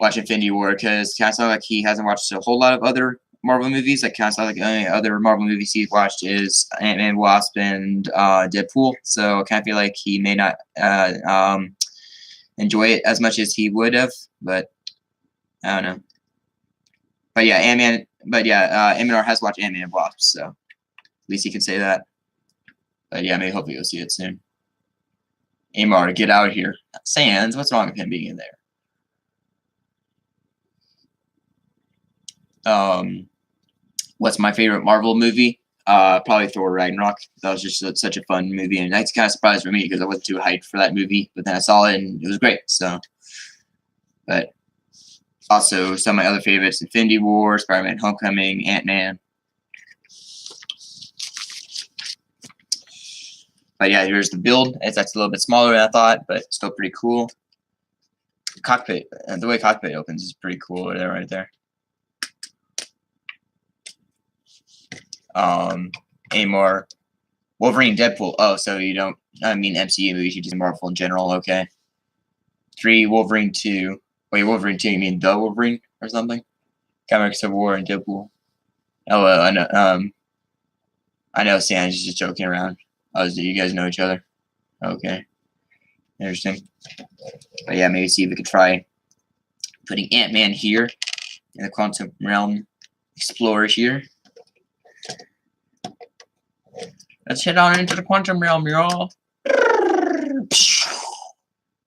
Infinity War because kind of sounds like he hasn't watched a whole lot of other Marvel movies. Like kind of sounds like the only other Marvel movies he's watched is Ant-Man, Wasp, and Deadpool. So I kind of feel like he may not enjoy it as much as he would have. But I don't know. But yeah, Eminar has watched Ant-Man and Wasp, so at least he can say that. But yeah, maybe hopefully you'll see it soon. Amar, get out here. Sans, what's wrong with him being in there? What's my favorite Marvel movie? Probably Thor Ragnarok. That was just such a fun movie, and that's kind of surprised for me because I wasn't too hyped for that movie. But then I saw it, and it was great. So, but also some of my other favorites: Infinity War, Spider-Man: Homecoming, Ant-Man. But yeah, here's the build. It's actually a little bit smaller than I thought, but still pretty cool. Cockpit, the way cockpit opens is pretty cool right there. Amor, Wolverine, Deadpool. Oh, so you don't, I mean MCU movies, you just Marvel in general, okay. 3, Wolverine 2. Wait, Wolverine 2, you mean the Wolverine or something? Captain Civil War and Deadpool. Oh, well, I know Sam's just joking around. Oh, you guys know each other? Okay. Interesting. But yeah, maybe see if we could try putting Ant-Man here in the Quantum Realm Explorer here. Let's head on into the Quantum Realm, y'all.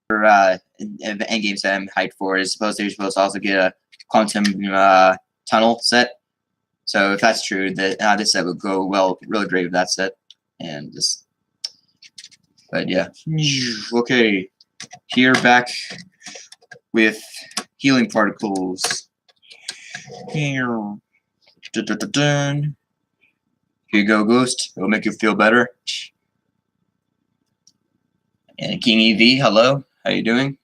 For the endgame set I'm hyped for is you're supposed to also get a Quantum Tunnel set. So if that's true, that this set would go really great with that set. And just, but yeah. Okay, here back with healing particles. Here. Dun, dun, dun, dun. Here you go, Ghost. It'll make you feel better. And King EV, hello, how you doing?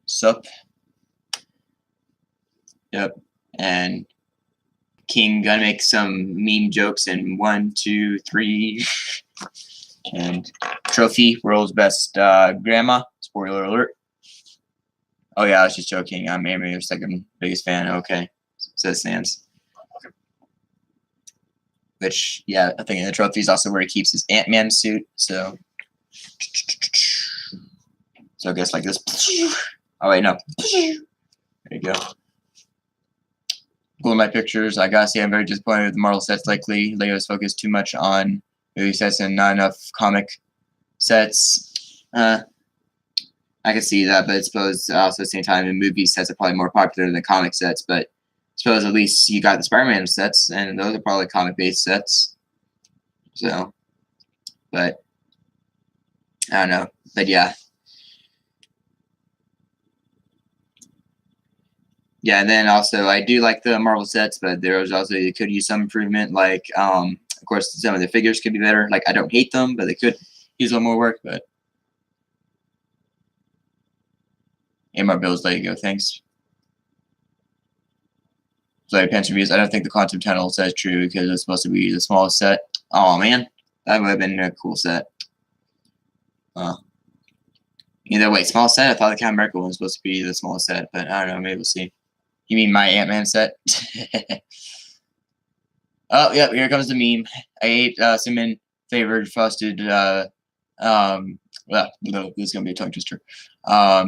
Sup? Yep. And King gonna make some meme jokes in 1, 2, 3. And Trophy, world's best grandma. Spoiler alert. Oh yeah, I was just joking. I'm Amy's second biggest fan. Okay, says Sans. Which, yeah, I think the trophy is also where he keeps his Antman suit. So I guess like this. Oh wait, no. There you go. Cool my pictures. I gotta say, I'm very disappointed with the Marvel sets lately. Lego's focused too much on movie sets and not enough comic sets. I can see that, but I suppose also at the same time, the movie sets are probably more popular than the comic sets. But I suppose at least you got the Spider-Man sets, and those are probably comic-based sets. So, but I don't know. But yeah. Yeah, and then also I do like the Marvel sets, but there's also they could use some improvement. Like, of course, some of the figures could be better. Like, I don't hate them, but they could use a little more work. But AMR Bills, let you go. Thanks. So Pants reviews. I don't think the Quantum Tunnel set is true because it's supposed to be the smallest set. Oh man, that would have been a cool set. Either way, small set. I thought the Captain America one was supposed to be the smallest set, but I don't know. Maybe we'll see. You mean my Ant-Man set? Oh, yep, here comes the meme. I ate cinnamon flavored frosted well, no, this is gonna be a tongue twister.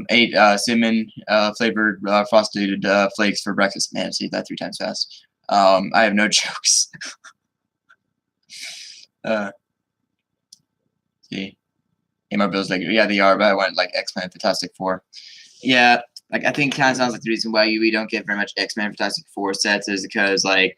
Ate cinnamon flavored frosted flakes for breakfast. Man, say that 3 times fast. I have no jokes. See, my bills like yeah they are, but I went like X-Men Fantastic Four. Yeah, like I think kind of sounds like the reason why we don't get very much X-Men Fantastic Four sets is because like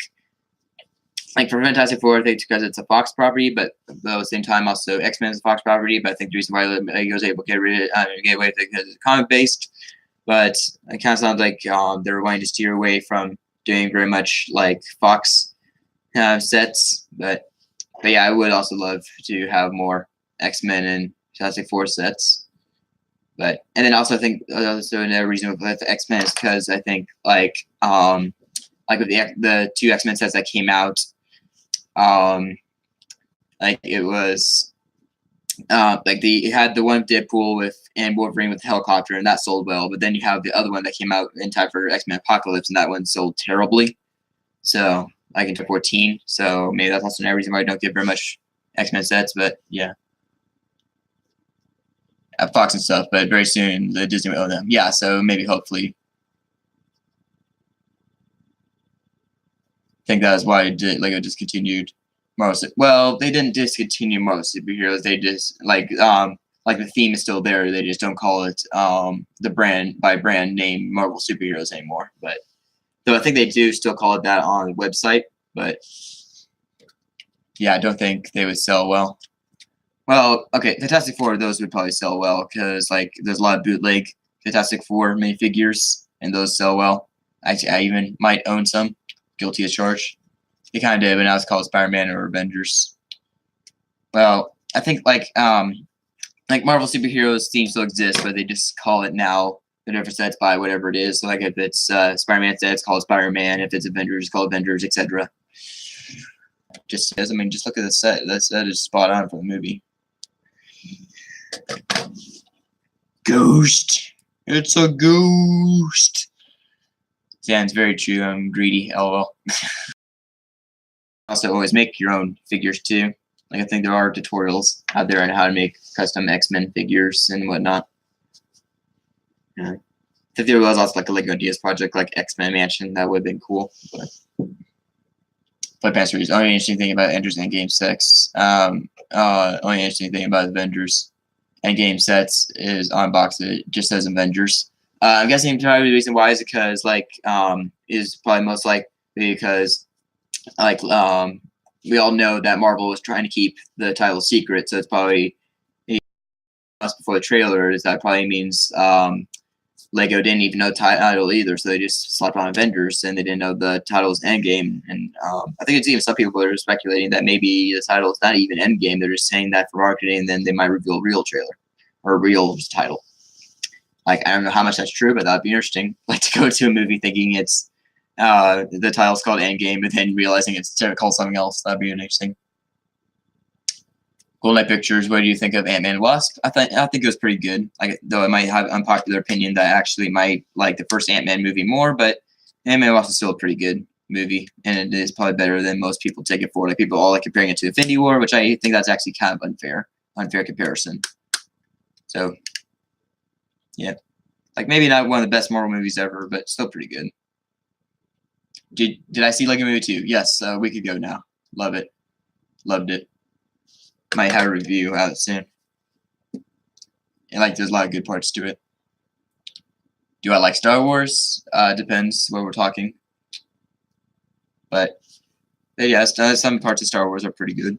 for Fantastic Four, I think because it's a Fox property, but at the same time also X-Men is a Fox property. But I think the reason why he was able to get away with it because it's comic based. But it kind of sounds like they're wanting to steer away from doing very much like Fox sets. But yeah, I would also love to have more X-Men and Fantastic Four sets. But and then also I think also another reason with X-Men is because I think like with the 2 X-Men sets that came out, like it was like it had the one with Deadpool and Wolverine with the helicopter, and that sold well. But then you have the other one that came out in time for X-Men Apocalypse, and that one sold terribly. So like in 2014. So maybe that's also another reason why I don't get very much X-Men sets. But yeah, Fox and stuff. But very soon the Disney will own them. Yeah, so maybe hopefully. I think that's why Lego discontinued Marvel. Well, they didn't discontinue Marvel superheroes. They just like the theme is still there. They just don't call it the brand by brand name Marvel superheroes anymore. But though I think they do still call it that on the website. But yeah, I don't think they would sell well. Well, okay, Fantastic Four, those would probably sell well because like there's a lot of bootleg Fantastic Four minifigures, and those sell well. Actually, I even might own some. Guilty as charged. They kind of did, but now it's called Spider-Man or Avengers. Well, I think like Marvel superheroes theme still exists, but they just call it now the different sets by whatever it is. So like if it's Spider-Man set, it's called Spider-Man. If it's Avengers, it's called Avengers, etc. Just says, I mean, just look at the set. That set is spot on for the movie. Ghost. It's a ghost. Yeah, it's very true. I'm greedy. LOL. Also, always make your own figures too. Like I think there are tutorials out there on how to make custom X-Men figures and whatnot. Yeah. If there was also like a Lego Ideas project like X-Men Mansion, that would have been cool. But passwords. Only interesting thing about Avengers Endgame sets. Only interesting thing about Avengers Endgame sets is on box it just says Avengers. I'm guessing probably the reason why is because is probably most likely because we all know that Marvel was trying to keep the title secret, so it's probably before the trailer is that probably means Lego didn't even know the title either, so they just slapped on Avengers, and they didn't know the title was Endgame. And I think it's even some people are speculating that maybe the title is not even Endgame. They're just saying that for marketing, and then they might reveal a real trailer or a real title. Like, I don't know how much that's true, but that'd be interesting. Like, to go to a movie thinking it's the title's called Endgame, but then realizing it's called something else. That'd be interesting. Golden Eye Pictures, what do you think of Ant-Man and Wasp? I think it was pretty good. Like, though I might have unpopular opinion that I actually might like the first Ant-Man movie more, but Ant-Man and Wasp is still a pretty good movie, and it is probably better than most people take it for. Like, people all like comparing it to Infinity War, which I think that's actually kind of unfair comparison. So, yeah, like maybe not one of the best Marvel movies ever, but still pretty good. Did I see Lego Movie 2? Yes, a week ago now. Love it. Loved it. Might have a review out soon. And like, there's a lot of good parts to it. Do I like Star Wars? Depends what we're talking. But yeah, some parts of Star Wars are pretty good.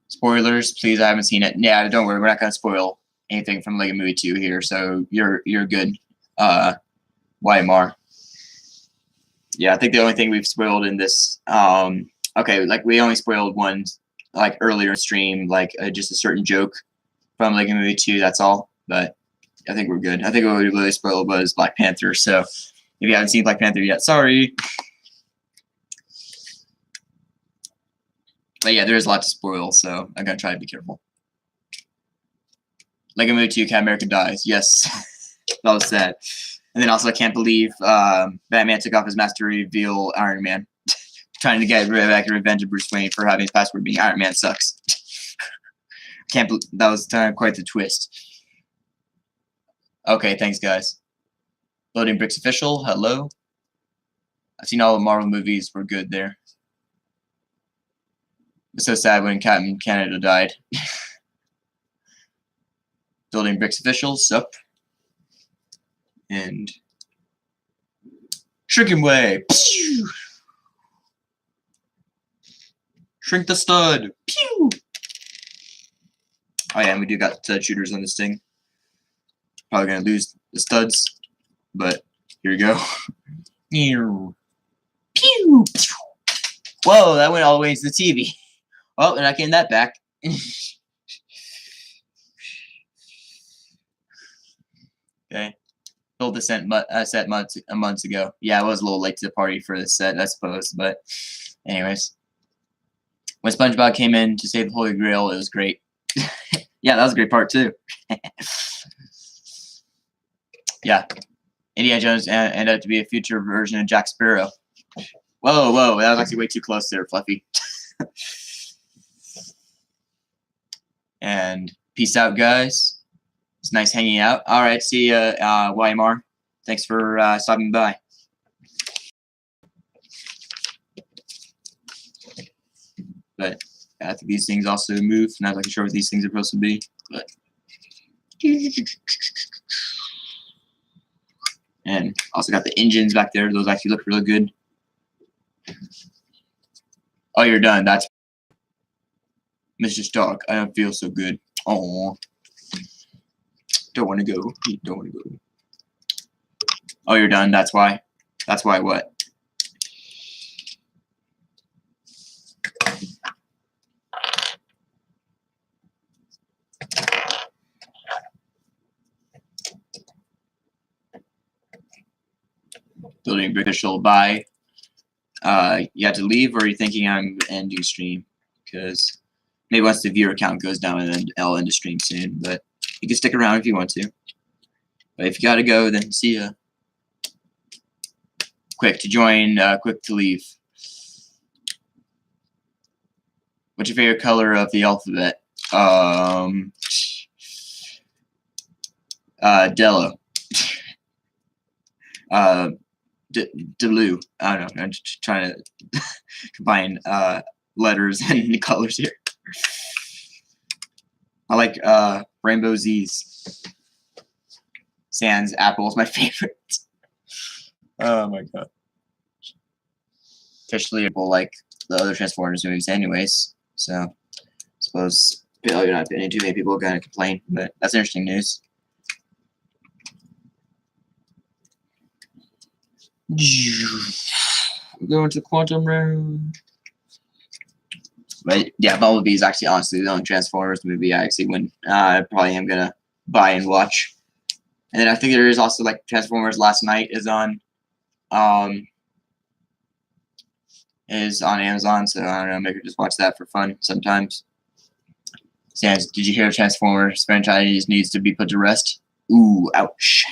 Spoilers, please. I haven't seen it. Yeah, don't worry. We're not gonna spoil anything from Lego Movie 2 here, so you're good. YMR. Yeah, I think the only thing we've spoiled in this, okay, like we only spoiled one, like earlier in stream, like just a certain joke from Lego Movie 2. That's all. But I think we're good. I think what we really spoiled was Black Panther. So if you haven't seen Black Panther yet, sorry. But yeah, there is a lot to spoil, so I'm gonna try to be careful. Lego Movie 2, Captain America dies. Yes, that was sad. And then also, I can't believe Batman took off his mask to reveal Iron Man. Trying to get back a revenge of Bruce Wayne for having his password being Iron Man sucks. Can't believe that was quite the twist. Okay, thanks guys. Loading Bricks official. Hello. I've seen all the Marvel movies. Were good there. It's so sad when Captain Canada died. Building Bricks official. Sup. And Shrinking Way. Pew! Shrink the stud. Pew! Oh yeah, and we do got stud shooters on this thing. Probably gonna lose the studs, but here we go. Pew! Pew! Whoa, that went all the way into the TV. Oh, they're not getting that back. Okay. Built this set months ago. Yeah, I was a little late to the party for this set, I suppose. But anyways. When SpongeBob came in to save the Holy Grail, it was great. Yeah, that was a great part too. Yeah. Indiana Jones ended up to be a future version of Jack Sparrow. Whoa, that was actually way too close there, Fluffy. And peace out, guys. It's nice hanging out. All right, see ya, YMR. Thanks for stopping by. But I think these things also move. Not like sure what these things are supposed to be. But and also got the engines back there. Those actually look really good. Oh, you're done. That's Mr. Stark. I don't feel so good. Oh, don't want to go. Don't want to go. Oh, you're done. That's why. That's why what? Building official bye. You have to leave, or are you thinking I'm ending stream? Because maybe once the viewer count goes down, and then I'll end the stream soon. But you can stick around if you want to. But if you gotta go, then see ya. Quick to join, quick to leave. What's your favorite color of the alphabet? Dello. Delu. I don't know. I'm just trying to combine letters and colors here. I like Rainbow Z's. Sans Apple is my favorite. Oh my god. Officially, like the other Transformers movies, anyways. So, I suppose you're not getting too many people are gonna complain, but that's interesting news. We're going to the quantum realm. But yeah, Bumblebee is actually honestly the only Transformers movie I actually probably am gonna buy and watch. And then I think there is also like Transformers Last Night is on Amazon, so I don't know, maybe just watch that for fun sometimes. Sans, did you hear Transformers franchise needs to be put to rest? Ooh, ouch.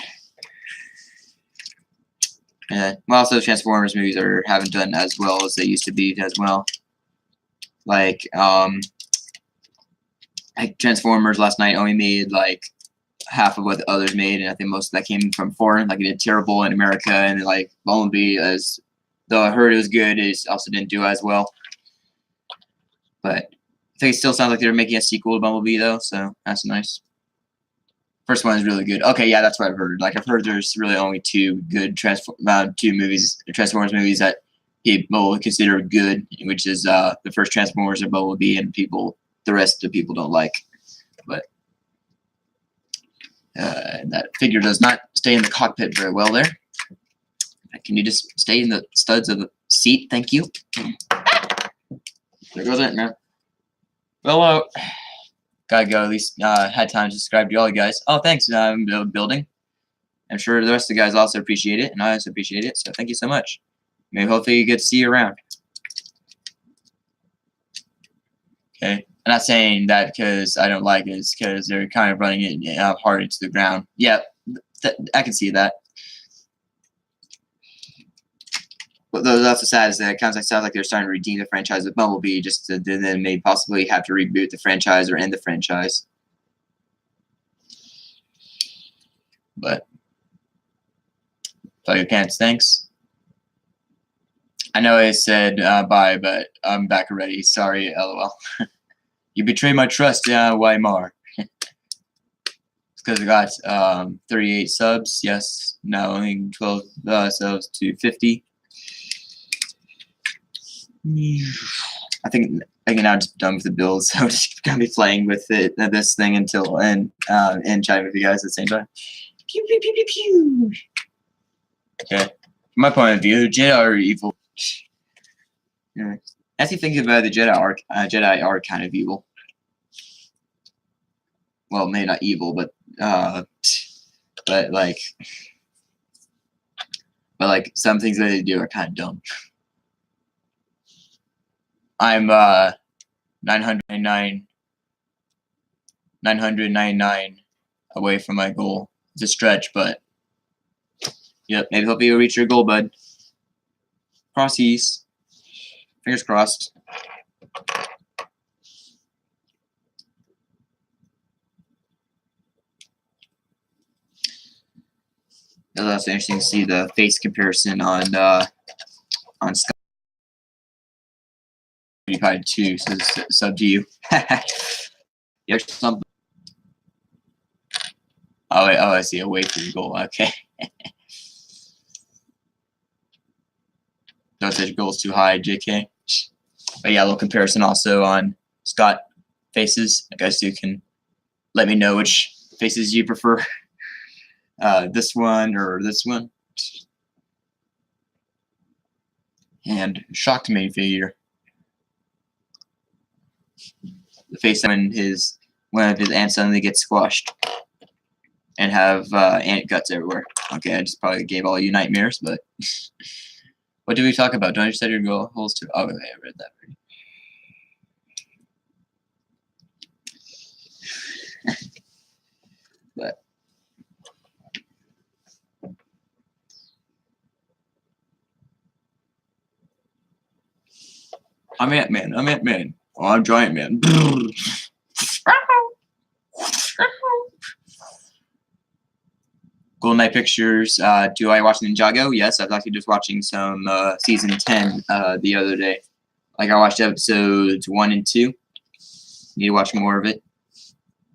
Well, also Transformers movies haven't done as well as they used to be as well. Like Transformers Last Night only made like half of what the others made, and I think most of that came from foreign. Like it did terrible in America, and then, like Bumblebee, as though I heard it was good, it also didn't do as well. But I think it still sounds like they're making a sequel to Bumblebee though, so that's nice. First one is really good. Okay, yeah, that's what I've heard. Like I've heard there's really only two good Transformers movies that people consider good, which is the first Transformers and Bumblebee, and the rest of the people don't like. But that figure does not stay in the cockpit very well there. Can you just stay in the studs of the seat? Thank you. There goes it, man. Well, gotta go. At least had time to subscribe to all you guys. Oh, thanks. Building. I'm sure the rest of the guys also appreciate it, and I also appreciate it. So thank you so much. Maybe hopefully you get to see you around. Okay. I'm not saying that because I don't like it. It's because they're kind of running it hard into the ground. Yeah, I can see that. But that's the sad is that it kind of sounds like they're starting to redeem the franchise of Bumblebee, just to then maybe possibly have to reboot the franchise or end the franchise. But Fire Pants, thanks. I know I said bye, but I'm back already. Sorry, LOL. You betrayed my trust, Weimar. It's because I got 38 subs. Yes, now only 12 subs to 50. I think now I'm just done with the build, so I'm just gonna be playing with this thing until and chatting with you guys at the same time. Pew pew pew pew pew. Okay, from my point of view, Jedi are evil. Yeah. As you think about it, the Jedi are kind of evil. Well, maybe not evil, but some things that they do are kind of dumb. I'm 999 away from my goal. It's a stretch, but yep, maybe hopefully you'll reach your goal, bud. Crossies. Fingers crossed. It was also interesting to see the face comparison on Sky. PewDiePie 2 says sub to you. There's something. Oh, wait, I see. Away from your goal. Okay. Don't set your goals too high, JK. But yeah, a little comparison also on Scott faces. I guess you can let me know which faces you prefer. This one or this one. And shocked me figure. The face when one of his ants suddenly gets squashed and have ant guts everywhere. Okay, I just probably gave all you nightmares, but what did we talk about? Don't you set your goals to? Oh, okay, I read that already. But I'm Antman. I'm Antman. Oh, I'm Giant Man. Golden Knight Pictures. Do I watch Ninjago? Yes, I was actually just watching some season 10 the other day. Like I watched episodes 1 and 2. Need to watch more of it.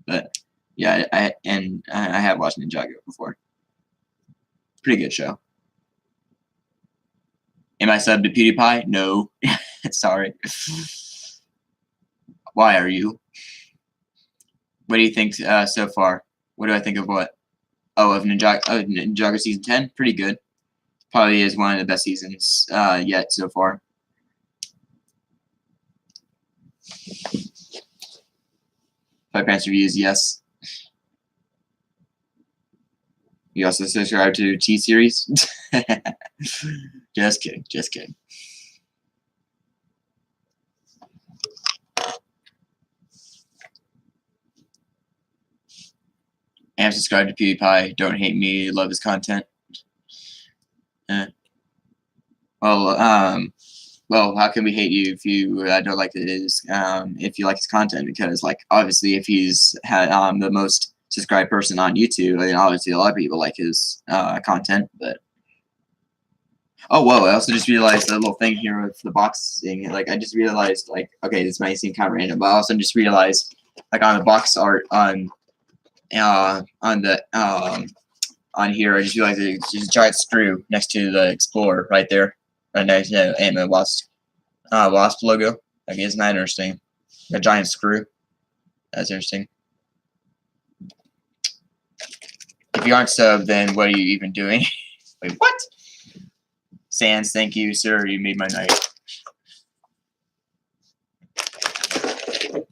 But yeah, I have watched Ninjago before. Pretty good show. Am I subbed to PewDiePie? No. Sorry. Why are you? What do you think so far? What do I think of what? Oh, of Ninjago season 10? Pretty good. Probably is one of the best seasons yet so far. Five Pants Reviews, yes. You also subscribe to T Series? Just kidding, just kidding. Am subscribed to PewDiePie. Don't hate me. Love his content. Well, how can we hate you if you don't like if you like his content? Because, like, obviously, if he's had the most subscribed person on YouTube, I mean, obviously, a lot of people like his content. But oh, whoa! I also just realized a little thing here with the boxing. Like, I just realized, like, okay, this might seem kind of random, but I also just realized, like, on the box art on here, I just realized it's just a giant screw next to the Explorer right there, right next to Antman Wasp logo. Like, isn't that interesting? A giant screw. That's interesting. If you aren't subbed, then what are you even doing? Wait, what? Sans, thank you, sir. You made my night.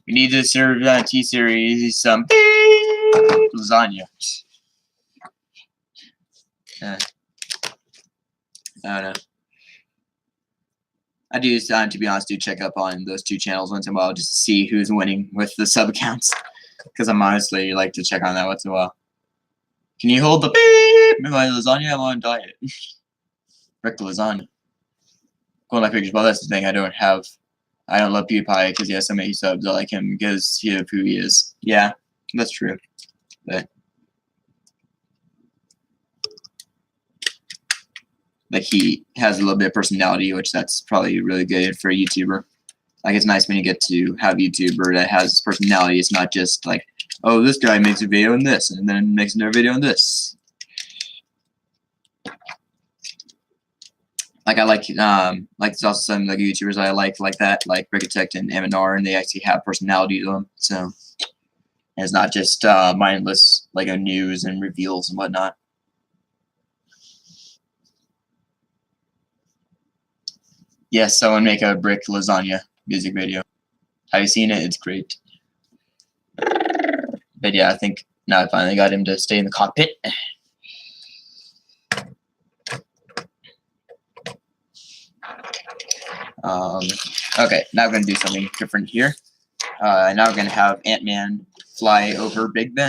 We need to serve T-Series some lasagna. I don't know. I do, to be honest, check up on those two channels once in a while just to see who's winning with the sub accounts. Because I'm honestly like to check on that once in a while. Can you hold the beep? My lasagna? I'm on a diet. Rick the lasagna. Cool, my pictures. Well, that's the thing. I don't love PewDiePie because he has so many subs. I like him because of who he is. Yeah, that's true. But like, he has a little bit of personality, which that's probably really good for a YouTuber. Like, it's nice when you get to have a YouTuber that has personality. It's not just like, oh, this guy makes a video on this and then makes another video on this. Like, I like there's also some like YouTubers I like that, like Brickatect and M&R, and they actually have personality to them. So and it's not just mindless like news and reveals and whatnot. Yes, someone make a brick lasagna music video. Have you seen it? It's great. But yeah, I think now I finally got him to stay in the cockpit. Okay, now we're going to do something different here. Now we're going to have Antman fly over Big Ben.